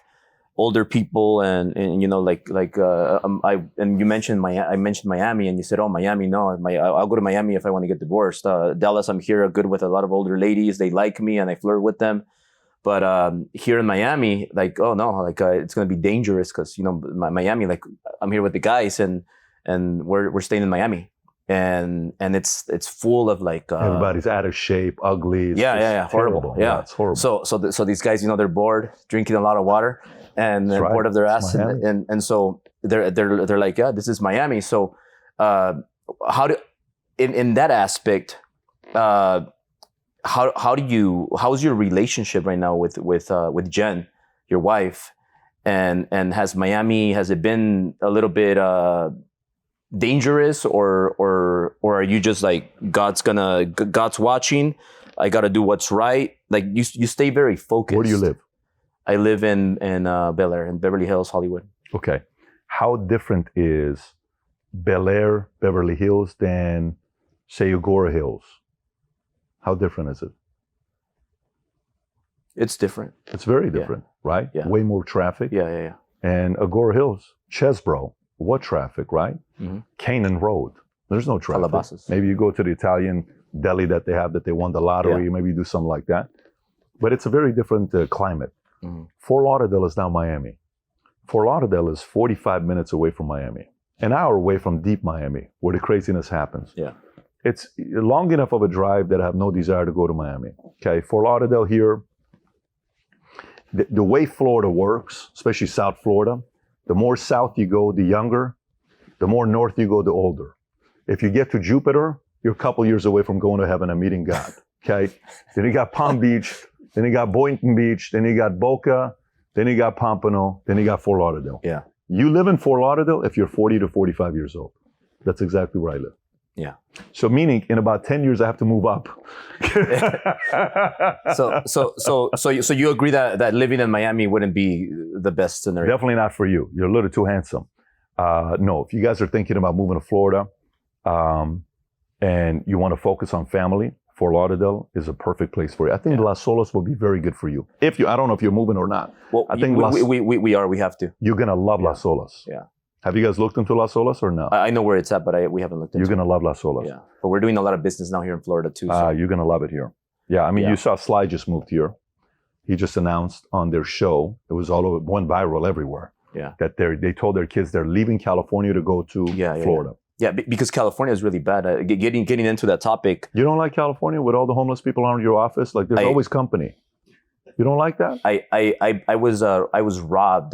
older people and you know, and you mentioned I mentioned Miami and you said, oh, Miami, no, I'll go to Miami if I want to get divorced. Dallas, I'm here good with a lot of older ladies. They like me and I flirt with them. But here in Miami, like, oh no, like it's going to be dangerous because, you know, Miami, like I'm here with the guys and we're staying in Miami. And it's full of like everybody's out of shape, ugly. It's horrible. Terrible. Yeah, it's horrible. So these guys, you know, they're bored, drinking a lot of water, and they're bored of their ass, and so they're like, yeah, this is Miami. So how do in that aspect, how's your relationship right now with Jen, your wife, and has it been a little bit dangerous or are you just like God's watching, I gotta do what's right, like you stay very focused? Where do you live? I live in Bel Air, in Beverly Hills, Hollywood. Okay, how different is Bel Air, Beverly Hills than say Agora Hills? How different is it? It's different. It's very different, right? Yeah. Way more traffic. Yeah. And Agora Hills, Chesbro, what traffic, right? Mm-hmm. Canaan Road, there's no traffic. Calabasas. Maybe you go to the Italian deli that they won the lottery, maybe you do something like that. But it's a very different climate. Mm-hmm. Fort Lauderdale is now Miami. Fort Lauderdale is 45 minutes away from Miami, an hour away from deep Miami, where the craziness happens. Yeah. it's long enough of a drive that I have no desire to go to Miami. Okay, Fort Lauderdale here. The way Florida works, especially South Florida, the more south you go, the younger. The more north you go, the older. If you get to Jupiter, you're a couple years away from going to heaven and meeting God. Okay, then you got Palm Beach, then you got Boynton Beach, then you got Boca, then you got Pompano, then you got Fort Lauderdale. Yeah. You live in Fort Lauderdale if you're 40 to 45 years old. That's exactly where I live. Yeah. So meaning in about 10 years, I have to move up. So you agree that living in Miami wouldn't be the best scenario? Definitely not for you. You're a little too handsome. No, if you guys are thinking about moving to Florida and you want to focus on family, Fort Lauderdale is a perfect place for you. I think Las Olas will be very good for you. I don't know if you're moving or not. Well, I think we have to. You're going to love Las Olas. Yeah. Have you guys looked into Las Olas or no? I know where it's at, but we haven't looked into it. You're going to love Las Olas. Yeah. But we're doing a lot of business now here in Florida too. So. You're going to love it here. Yeah. I mean, you saw Sly just moved here. He just announced on their show, it was all over, went viral everywhere. Yeah. That they told their kids they're leaving California to go to Florida. Yeah, because California is really bad. Getting into that topic. You don't like California with all the homeless people around your office? Like there's always company. You don't like that? I was robbed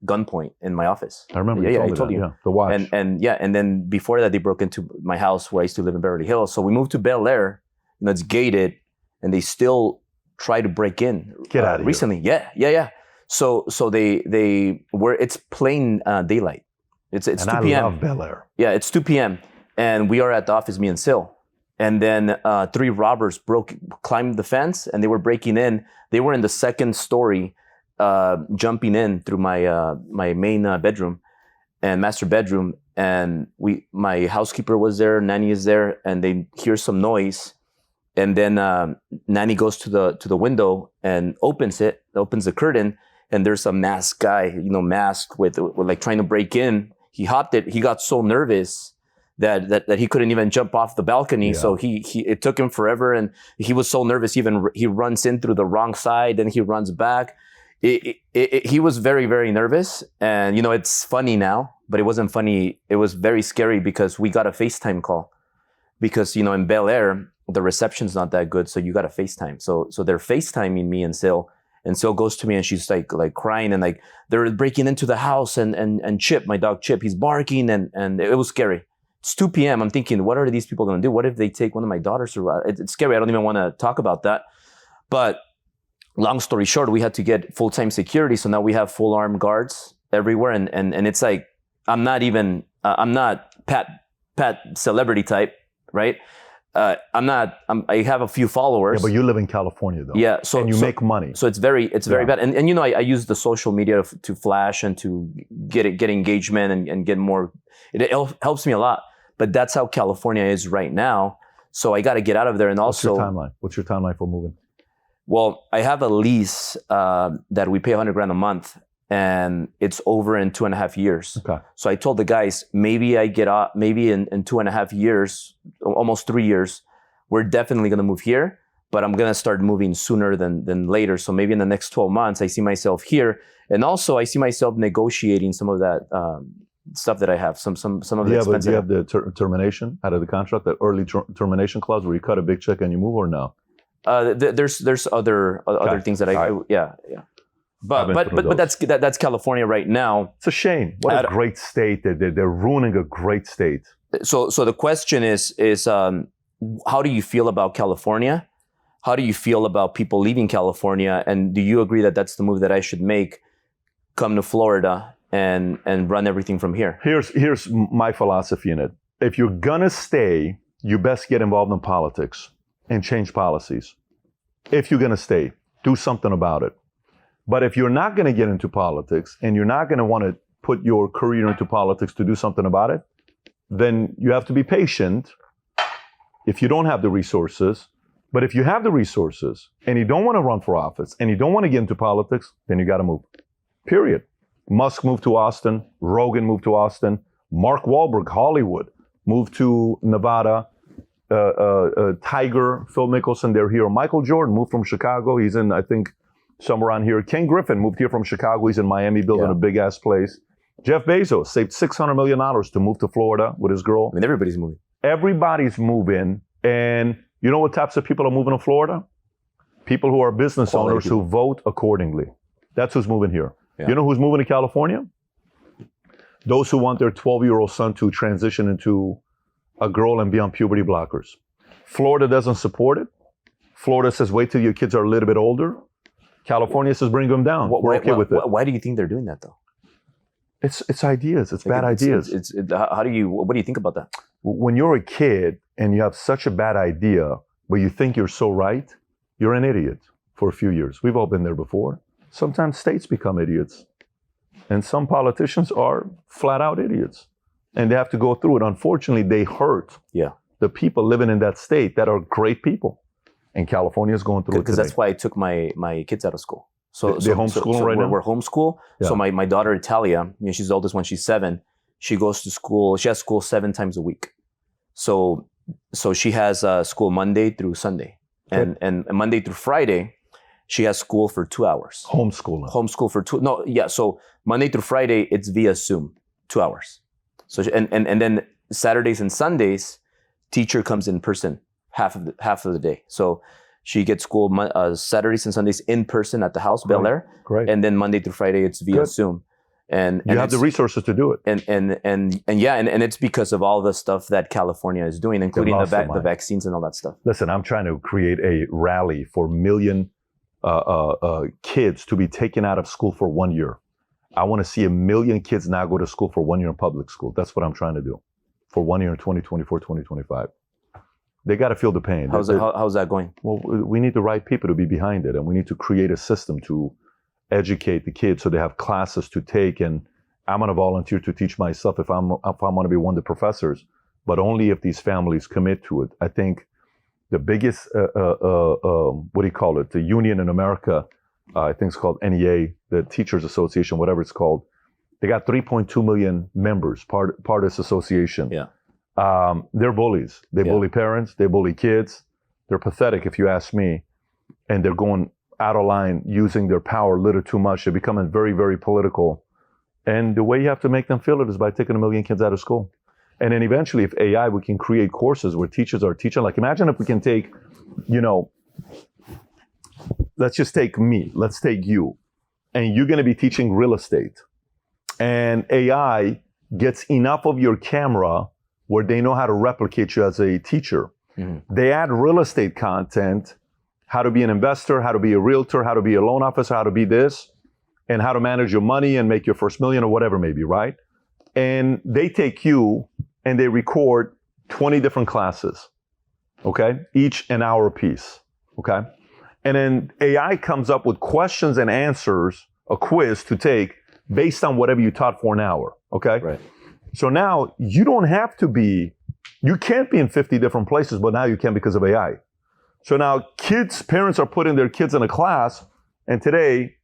gunpoint in my office. I remember. I told you. Yeah, the watch. And then before that they broke into my house where I used to live in Beverly Hills. So we moved to Bel Air. It's gated, and they still try to break in. Get out of recently. Here. Yeah. So they were. It's plain daylight. It's 2 p.m. I love Bel Air. Yeah, it's 2 p.m. and we are at the office, me and Syl. And then 3 robbers climbed the fence, and they were breaking in. They were in the second story, jumping in through my main bedroom and master bedroom. And my housekeeper was there, Nanny is there, and they hear some noise. And then Nanny goes to the window and opens the curtain, and there's a masked guy, masked with like trying to break in. He hopped it. He got so nervous that he couldn't even jump off the balcony. Yeah. So it took him forever, and he was so nervous. He runs in through the wrong side, then he runs back. He was very, very nervous, and it's funny now, but it wasn't funny. It was very scary because we got a FaceTime call because in Bel Air the reception's not that good, so you got a FaceTime. So they're FaceTiming me and Syl. And Syl goes to me and she's like crying, and like they're breaking into the house, and Chip, my dog Chip, he's barking, and it was scary. It's 2 p.m. I'm thinking, what are these people going to do? What if they take one of my daughters? It's scary. I don't even want to talk about that. But long story short, we had to get full-time security. So now we have full armed guards everywhere. And it's like, I'm not Pat celebrity type, right? I have a few followers. Yeah, but you live in California though. Yeah. And you make money. So it's very bad. And I use the social media to flash and to get engagement and get more. It helps me a lot. But that's how California is right now. So I got to get out of there. And also, What's your timeline for moving? Well, I have a lease that we pay $100,000 a month, and it's over in 2.5 years. Okay. So I told the guys, maybe I get out, maybe in 2.5 years, almost 3 years, we're definitely going to move here, but I'm going to start moving sooner than later. So maybe in the next 12 months, I see myself here. And also I see myself negotiating some of that stuff that I have, some of the expenses. Do you have the termination out of the contract, that early termination clause where you cut a big check and you move, or no? There's other things that yeah. But that's California right now. It's a shame. What a great state. They're ruining a great state. So the question is how do you feel about California? How do you feel about people leaving California? And do you agree that that's the move that I should make? Come to Florida and run everything from here. Here's my philosophy in it. If you're gonna stay, you best get involved in politics and change policies. If you're gonna stay, do something about it. But if you're not gonna get into politics and you're not gonna want to put your career into politics to do something about it, then you have to be patient if you don't have the resources. But if you have the resources and you don't want to run for office and you don't want to get into politics, then you got to move. Period. Musk moved to Austin. Rogan moved to Austin. Mark Wahlberg, Hollywood, moved to Nevada. Tiger, Phil Mickelson, they're here. Michael Jordan moved from Chicago. He's in, I think, somewhere around here. Ken Griffin moved here from Chicago. He's in Miami building a big-ass place. Jeff Bezos saved $600 million to move to Florida with his girl. I mean, everybody's moving. Everybody's moving. And you know what types of people are moving to Florida? People who are business owners who vote accordingly. That's who's moving here. Yeah. You know who's moving to California? Those who want their 12-year-old son to transition into a girl and be on puberty blockers. Florida doesn't support it. Florida says, wait till your kids are a little bit older. California says, bring them down. We're okay with it. Why do you think they're doing that, though? It's ideas. It's bad ideas. What do you think about that? When you're a kid and you have such a bad idea, but you think you're so right, you're an idiot for a few years. We've all been there before. Sometimes states become idiots. And some politicians are flat out idiots. And they have to go through it. Unfortunately, they hurt the people living in that state that are great people. And California is going through it because that's why I took my kids out of school. So they're homeschooling right now? We're homeschool. Yeah. So my daughter, Italia, she's the oldest one, she's 7. She goes to school. She has school 7 times a week. So she has school Monday through Sunday. And Monday through Friday, she has school for 2 hours. Homeschooling. Homeschool for 2. No, yeah. So Monday through Friday, it's via Zoom, 2 hours. So and then Saturdays and Sundays, teacher comes in person half of the day. So she gets school Saturdays and Sundays in person at the house, Bel Air. Great. And then Monday through Friday, it's via Zoom. And you have the resources to do it. And it's because of all the stuff that California is doing, including the vaccines and all that stuff. Listen, I'm trying to create a rally for million kids to be taken out of school for 1 year. I want to see 1 million kids now go to school for 1 year in public school. That's what I'm trying to do for 1 year in 2024, 2025. They got to feel the pain. How's that going? Well, we need the right people to be behind it, and we need to create a system to educate the kids so they have classes to take. And I'm going to volunteer to teach myself if I'm going to be one of the professors, but only if these families commit to it. I think the biggest, what do you call it? The union in America, I think it's called NEA, the Teachers Association, whatever it's called. They got 3.2 million members, part of this association. Yeah. They're bullies. They bully parents. They bully kids. They're pathetic, if you ask me. And they're going out of line, using their power a little too much. They're becoming very, very political. And the way you have to make them feel it is by taking 1 million kids out of school. And then eventually, if AI, we can create courses where teachers are teaching. Like, imagine if we can take, let's just take me. Let's take you. And you're going to be teaching real estate. And AI gets enough of your camera where they know how to replicate you as a teacher. Mm-hmm. They add real estate content, how to be an investor, how to be a realtor, how to be a loan officer, how to be this, and how to manage your money and make your first million or whatever maybe, right? And they take you and they record 20 different classes, okay? Each an hour apiece, okay? And then AI comes up with questions and answers, a quiz to take based on whatever you taught for an hour, okay? Right. So now you can't be in 50 different places, but now you can because of AI. So now parents are putting their kids in a class, and today,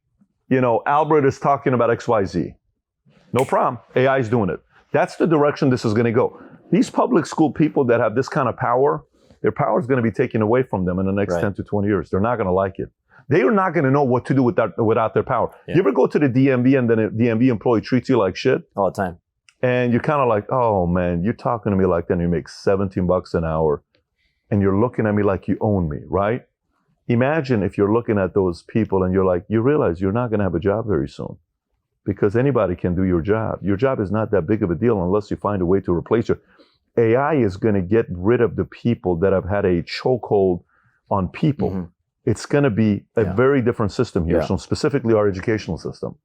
Albert is talking about XYZ. No problem. AI is doing it. That's the direction this is going to go. These public school people that have this kind of power, their power is going to be taken away from them in the next 10 to 20 years. They're not going to like it. They are not going to know what to do without their power. Yeah. You ever go to the DMV and then a DMV employee treats you like shit? All the time. And you're kind of like, oh man, you're talking to me like that and you make $17 an hour and you're looking at me like you own me, right? Imagine if you're looking at those people and you're like, you realize you're not going to have a job very soon because anybody can do your job. Your job is not that big of a deal unless you find a way to replace you. AI is going to get rid of the people that have had a chokehold on people. Mm-hmm. It's going to be a very different system here. So specifically our educational system.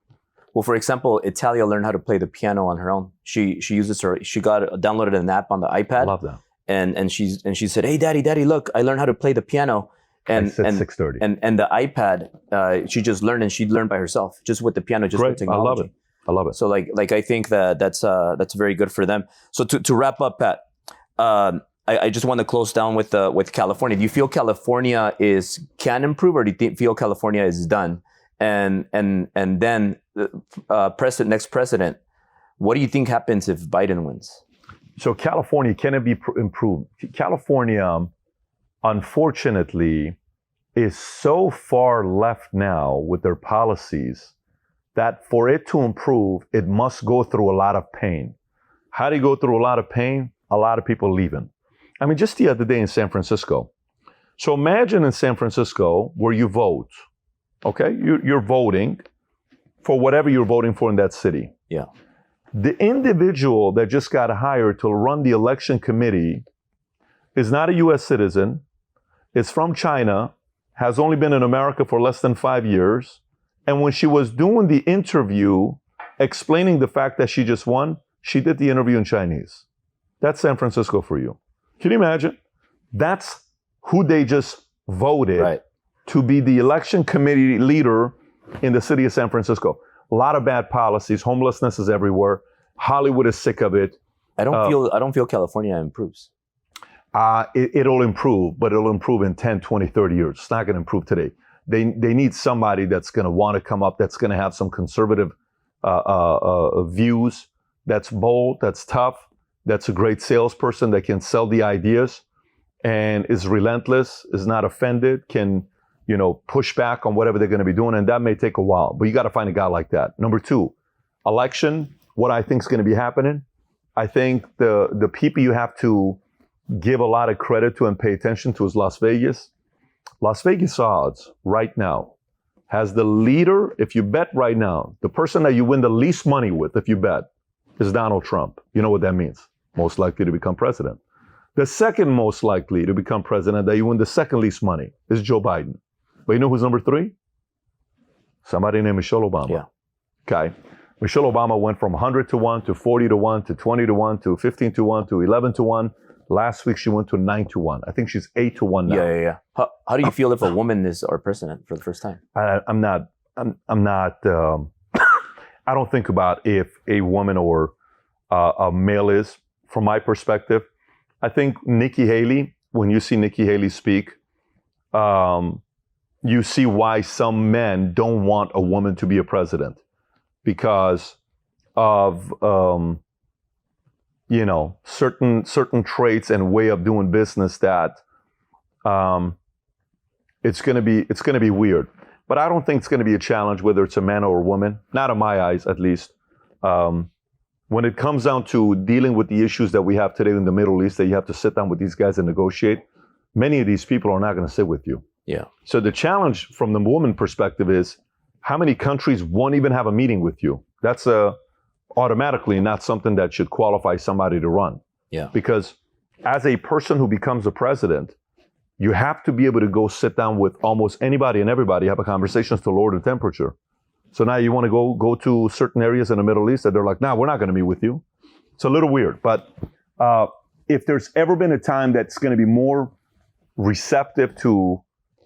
Well, for example, Italia learned how to play the piano on her own. She uses she downloaded an app on the iPad. I love that. And she said, "Hey, daddy, look, I learned how to play the piano." And I said 6:30. And the iPad, she just learned, and she learned by herself, just with the piano, just with technology. I love it. So like I think that's very good for them. So to wrap up, Pat, I just want to close down with California. Do you feel California can improve, or do you feel California is done? And then next president, what do you think happens if Biden wins? So California, can it be improved? California, unfortunately, is so far left now with their policies that for it to improve, it must go through a lot of pain. How do you go through a lot of pain? A lot of people leaving. I mean, just the other day in San Francisco. So imagine in San Francisco where you vote, okay? You're voting for whatever you're voting for in that city. Yeah. The individual that just got hired to run the election committee is not a U.S. citizen, is from China, has only been in America for less than 5 years. And when she was doing the interview, explaining the fact that she just won, she did the interview in Chinese. That's San Francisco for you. Can you imagine? That's who they just voted to be the election committee leader in the city of San Francisco. A lot of bad policies. Homelessness is everywhere. Hollywood is sick of it. I don't feel California improves. It'll improve, but it'll improve in 10, 20, 30 years. It's not going to improve today. They need somebody that's going to want to come up, that's going to have some conservative views, that's bold, that's tough, that's a great salesperson that can sell the ideas and is relentless, is not offended, can, push back on whatever they're going to be doing. And that may take a while, but you got to find a guy like that. Number two, election, what I think is going to be happening. I think the people you have to give a lot of credit to and pay attention to is Las Vegas. Las Vegas odds right now has the leader, if you bet right now, the person that you win the least money with, if you bet, is Donald Trump. You know what that means? Most likely to become president. The second most likely to become president that you win the second least money is Joe Biden. But you know who's number three? Somebody named Michelle Obama. Yeah. Okay. Michelle Obama went from 100 to 1 to 40 to 1 to 20 to 1 to 15 to 1 to 11 to 1. Last week she went to 9 to 1. I think she's 8 to 1 now. Yeah. How do you feel if a woman is our president for the first time? I'm not. I don't think about if a woman or a male is. From my perspective, I think Nikki Haley. When you see Nikki Haley speak, you see why some men don't want a woman to be a president because of certain traits and way of doing business that it's going to be weird. But I don't think it's going to be a challenge whether it's a man or a woman, not in my eyes at least. When it comes down to dealing with the issues that we have today in the Middle East, that you have to sit down with these guys and negotiate, many of these people are not going to sit with you. Yeah. So the challenge from the woman perspective is how many countries won't even have a meeting with you? That's automatically not something that should qualify somebody to run. Yeah. Because as a person who becomes a president, you have to be able to go sit down with almost anybody and everybody, have a conversation to lower the temperature. So now you want to go to certain areas in the Middle East that they're like, nah, we're not going to meet with you. It's a little weird. But if there's ever been a time that's going to be more receptive to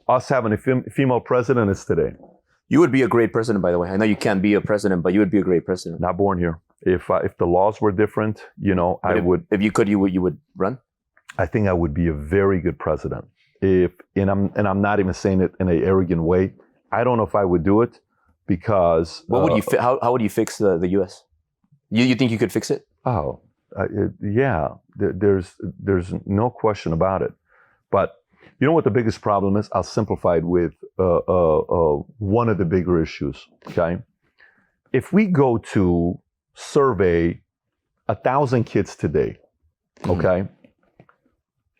us having a female president, it's today. You would be a great president, by the way. I know you can't be a president, but you would be a great president. Not born here. If the laws were different, I would. If you could, you would run. I think I would be a very good president. I'm not even saying it in an arrogant way. I don't know if I would do it because. What would you? How would you fix the U.S.? You think you could fix it? Oh, yeah. There's no question about it. But you know what the biggest problem is? I'll simplify it with one of the bigger issues. Okay, if we go to survey 1,000 kids today, okay,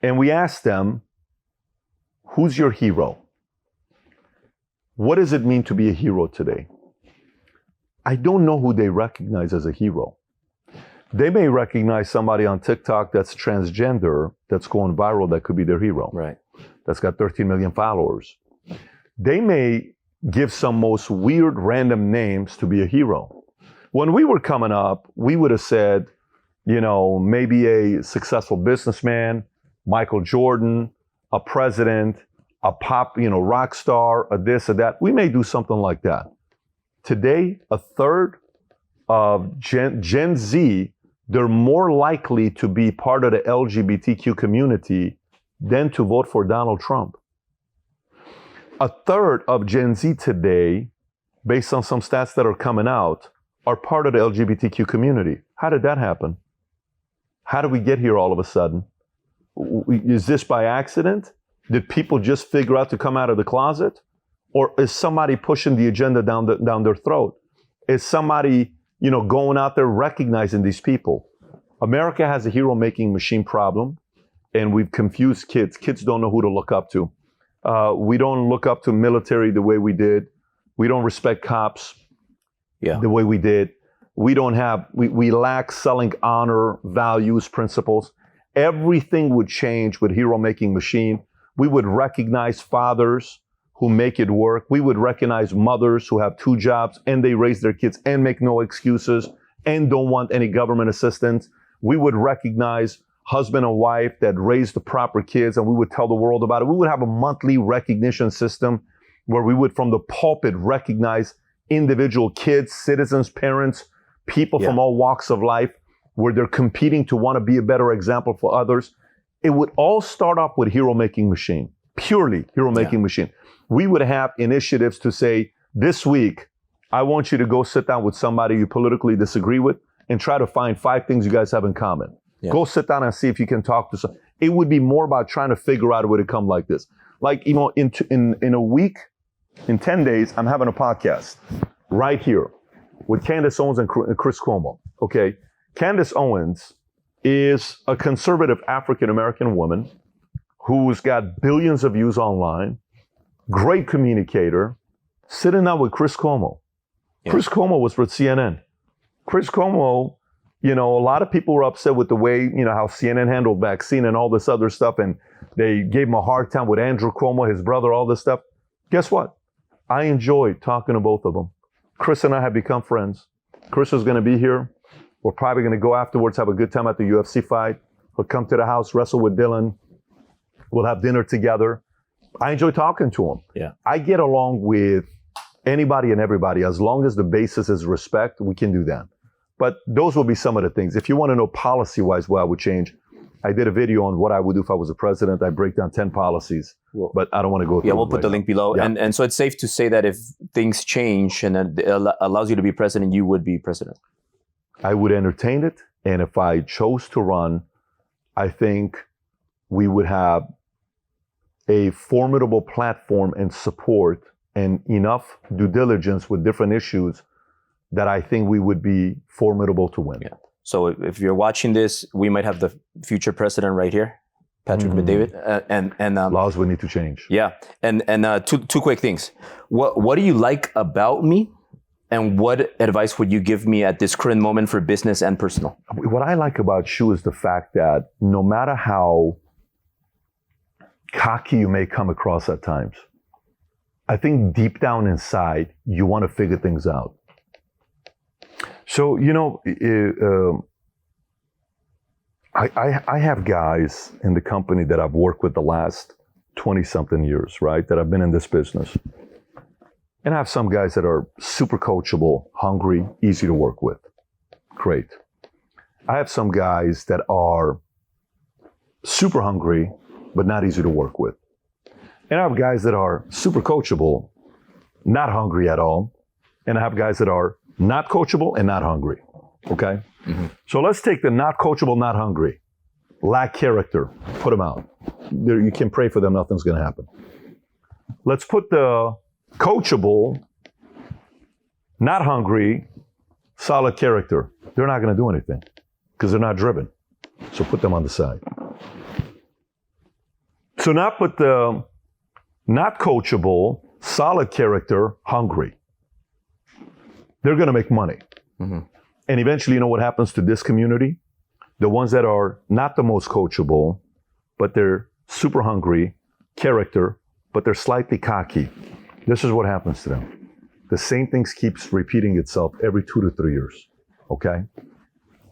and we ask them, who's your hero? What does it mean to be a hero today? I don't know who they recognize as a hero. They may recognize somebody on TikTok that's transgender, that's going viral, that could be their hero. Right. That's got 13 million followers. They may give some most weird random names to be a hero. When we were coming up, we would have said, maybe a successful businessman, Michael Jordan, a president, a pop, rock star, a this or that. We may do something like that. Today, a third of Gen Z, they're more likely to be part of the LGBTQ community than to vote for Donald Trump. A third of Gen Z today, based on some stats that are coming out, are part of the LGBTQ community. How did that happen? How did we get here all of a sudden? Is this by accident? Did people just figure out to come out of the closet? Or is somebody pushing the agenda down their throat? Is somebody, going out there recognizing these people? America has a hero-making machine problem. and we've confused kids. Kids don't know who to look up to. We don't look up to military the way we did. We don't respect cops the way we did. We lack selling honor, values, principles. Everything would change with Hero Making Machine. We would recognize fathers who make it work. We would recognize mothers who have 2 jobs and they raise their kids and make no excuses and don't want any government assistance. We would recognize husband and wife that raise the proper kids, and we would tell the world about it. We would have a monthly recognition system where we would, from the pulpit, recognize individual kids, citizens, parents, people from all walks of life, where they're competing to want to be a better example for others. It would all start off with Hero Making Machine, purely Hero Making Machine. We would have initiatives to say, this week, I want you to go sit down with somebody you politically disagree with and try to find 5 things you guys have in common. Yeah. Go sit down and see if you can talk to some. It would be more about trying to figure out a way to come like this. Like, you know, in a week, in 10 days, I'm having a podcast right here with Candace Owens and Chris Cuomo. Okay. Candace Owens is a conservative African-American woman who's got billions of views online, great communicator, sitting down with Chris Cuomo. Yeah. Chris Cuomo was with CNN. Chris Cuomo, you know, a lot of people were upset with the way, you know, how CNN handled vaccine and all this other stuff. And they gave him a hard time with Andrew Cuomo, his brother, all this stuff. Guess what? I enjoyed talking to both of them. Chris and I have become friends. Chris is going to be here. We're probably going to go afterwards, have a good time at the UFC fight. He'll come to the house, wrestle with Dylan. We'll have dinner together. I enjoy talking to him. Yeah. I get along with anybody and everybody. As long as the basis is respect, we can do that. But those will be some of the things. If you want to know policy-wise what I would change, I did a video on what I would do if I was a president. I break down 10 policies, but I don't want to go through we'll put the link below. Yeah. And so it's safe to say that if things change and it allows you to be president, you would be president. I would entertain it. And if I chose to run, I think we would have a formidable platform and support and enough due diligence with different issues that I think we would be formidable to win. Yeah. So if you're watching this, we might have the future president right here, Patrick McDavid. And laws would need to change. Yeah. And two quick things. What do you like about me? And what advice would you give me at this current moment for business and personal? What I like about you is the fact that no matter how cocky you may come across at times, I think deep down inside, you want to figure things out. So, you know, I have guys in the company that I've worked with the last 20-something years, right, that I've been in this business. And I have some guys that are super coachable, hungry, easy to work with. Great. I have some guys that are super hungry, but not easy to work with. And I have guys that are super coachable, not hungry at all. And I have guys that are not coachable and not hungry. Okay? Mm-hmm. So let's take the not coachable, not hungry, lack character, put them out. You can pray for them, nothing's going to happen. Let's put the coachable, not hungry, solid character. They're not going to do anything because they're not driven. So put them on the side. So now put the not coachable, solid character, hungry. They're going to make money. Mm-hmm. And eventually, you know what happens to this community? The ones that are not the most coachable, but they're super hungry, character, but they're slightly cocky. This is what happens to them. The same thing keeps repeating itself every 2 to 3 years, okay?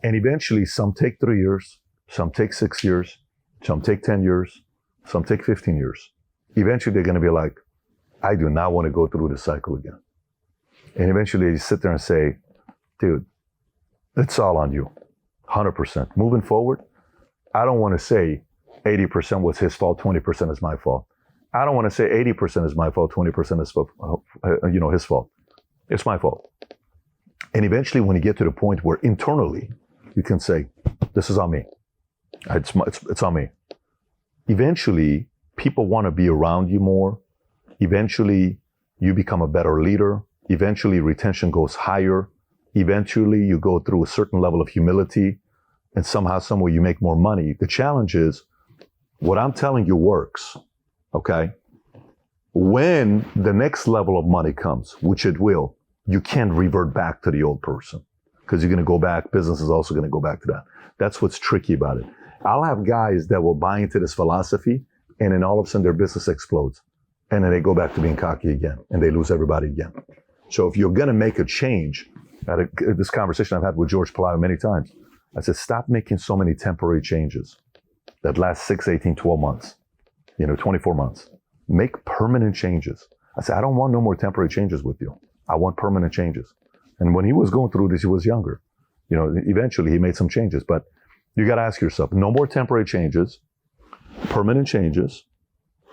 And eventually, some take 3 years, some take 6 years, some take 10 years, some take 15 years. Eventually, they're going to be like, I do not want to go through this cycle again. And eventually, they sit there and say, dude, it's all on you, 100%. Moving forward, I don't want to say 80% was his fault, 20% is my fault. I don't want to say 80% is my fault, 20% is his fault. It's my fault. And eventually, when you get to the point where internally you can say, this is on me. It's on me. Eventually, people want to be around you more. Eventually, you become a better leader. Eventually, retention goes higher. Eventually, you go through a certain level of humility. And somehow, somewhere, you make more money. The challenge is, What I'm telling you works, okay? When the next level of money comes, which it will, you can't revert back to the old person because you're going to go back. Business is also going to go back to that. That's what's tricky about it. I'll have guys that will buy into this philosophy, and then all of a sudden their business explodes. And then they go back to being cocky again, and they lose everybody again. So if you're going to make a change, this conversation I've had with George Palaio many times, I said, stop making so many temporary changes that last 6, 18, 12 months, 24 months. Make permanent changes. I said, I don't want no more temporary changes with you. I want permanent changes. And when he was going through this, he was younger. Eventually he made some changes, but you got to ask yourself, no more temporary changes, permanent changes,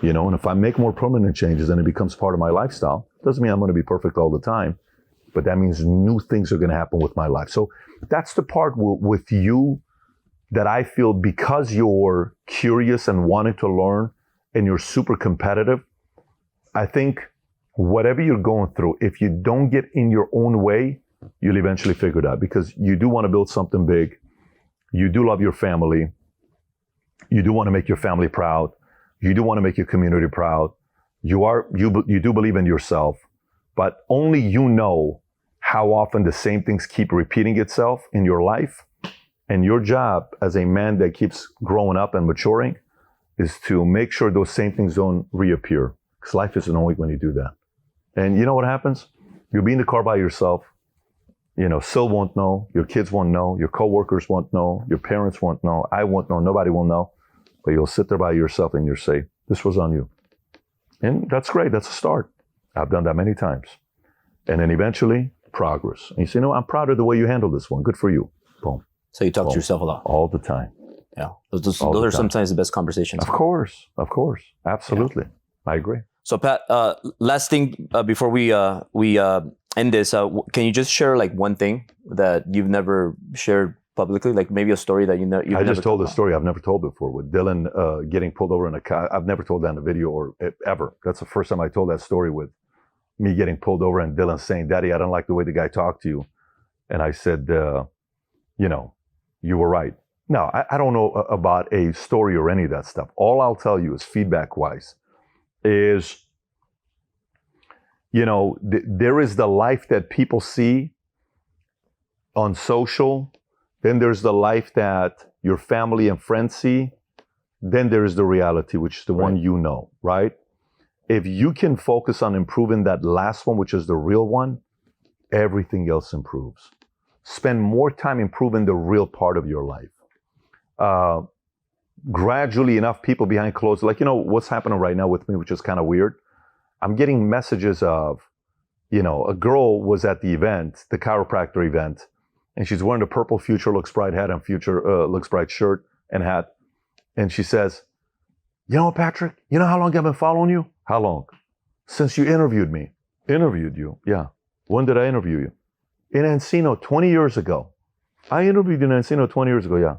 and if I make more permanent changes and it becomes part of my lifestyle, doesn't mean I'm going to be perfect all the time, but that means new things are going to happen with my life. So that's the part with you that I feel, because you're curious and wanting to learn and you're super competitive, I think whatever you're going through, if you don't get in your own way, you'll eventually figure it out, because you do want to build something big. You do love your family. You do want to make your family proud. You do want to make your community proud. You do believe in yourself, but only you know how often the same things keep repeating itself in your life. And your job as a man that keeps growing up and maturing is to make sure those same things don't reappear, because life isn't only when you do that. And you know what happens? You'll be in the car by yourself. Syl won't know, your kids won't know, your coworkers won't know, your parents won't know, I won't know, nobody will know. But you'll sit there by yourself and you'll say, this was on you. And that's great, that's a start. I've done that many times. And then eventually, progress. And you say, I'm proud of the way you handled this one. Good for you. Boom. So you talk to yourself a lot. All the time. Yeah. Those are sometimes the best conversations. Of course. Absolutely. Yeah. I agree. So Pat, last thing before we end this, can you just share like one thing that you've never shared publicly, like maybe a story that I just told a story I've never told before with Dylan getting pulled over in a car. I've never told that in a video or ever. That's the first time I told that story, with me getting pulled over and Dylan saying, "Daddy, I don't like the way the guy talked to you." And I said, you were right. No, I don't know about a story or any of that stuff. All I'll tell you is feedback-wise is, there is the life that people see on social. Then there's the life that your family and friends see. Then there is the reality, which is the one right? If you can focus on improving that last one, which is the real one, everything else improves. Spend more time improving the real part of your life. Gradually, enough people behind closed, like, what's happening right now with me, which is kind of weird. I'm getting messages of, a girl was at the event, the chiropractor event, and she's wearing the purple Future Looks Bright hat and Future Looks Bright shirt and hat. And she says, Patrick, you know how long I've been following you? How long? Since you interviewed me. Interviewed you? Yeah. When did I interview you? In Encino 20 years ago. I interviewed you in Encino 20 years ago, yeah.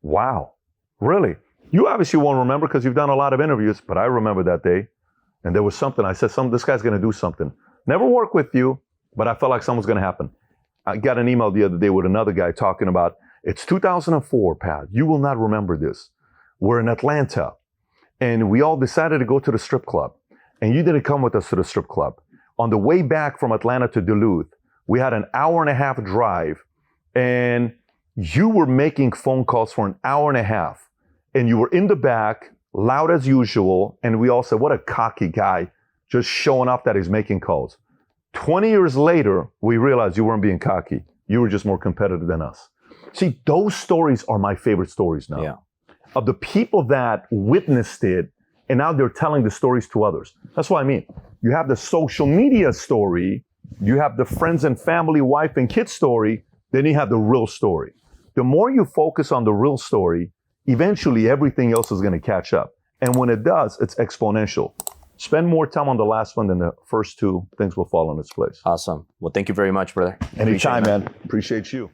Wow. Really? You obviously won't remember because you've done a lot of interviews, but I remember that day. And there was something. I said, this guy's going to do something. Never work with you, but I felt like something's going to happen. I got an email the other day with another guy talking about, it's 2004, Pat. You will not remember this. We're in Atlanta, and we all decided to go to the strip club. And you didn't come with us to the strip club. On the way back from Atlanta to Duluth, we had an hour and a half drive, and you were making phone calls for an hour and a half. And you were in the back, loud as usual, and we all said, what a cocky guy, just showing off that he's making calls. 20 years later, we realized you weren't being cocky. You were just more competitive than us. See, those stories are my favorite stories now. Yeah. Of the people that witnessed it, and now they're telling the stories to others. That's what I mean. You have the social media story, you have the friends and family, wife and kid story, then you have the real story. The more you focus on the real story, eventually everything else is going to catch up. And when it does, it's exponential. Spend more time on the last one than the first two. Things will fall in its place. Awesome. Well, thank you very much, brother. Anytime, man. Appreciate you.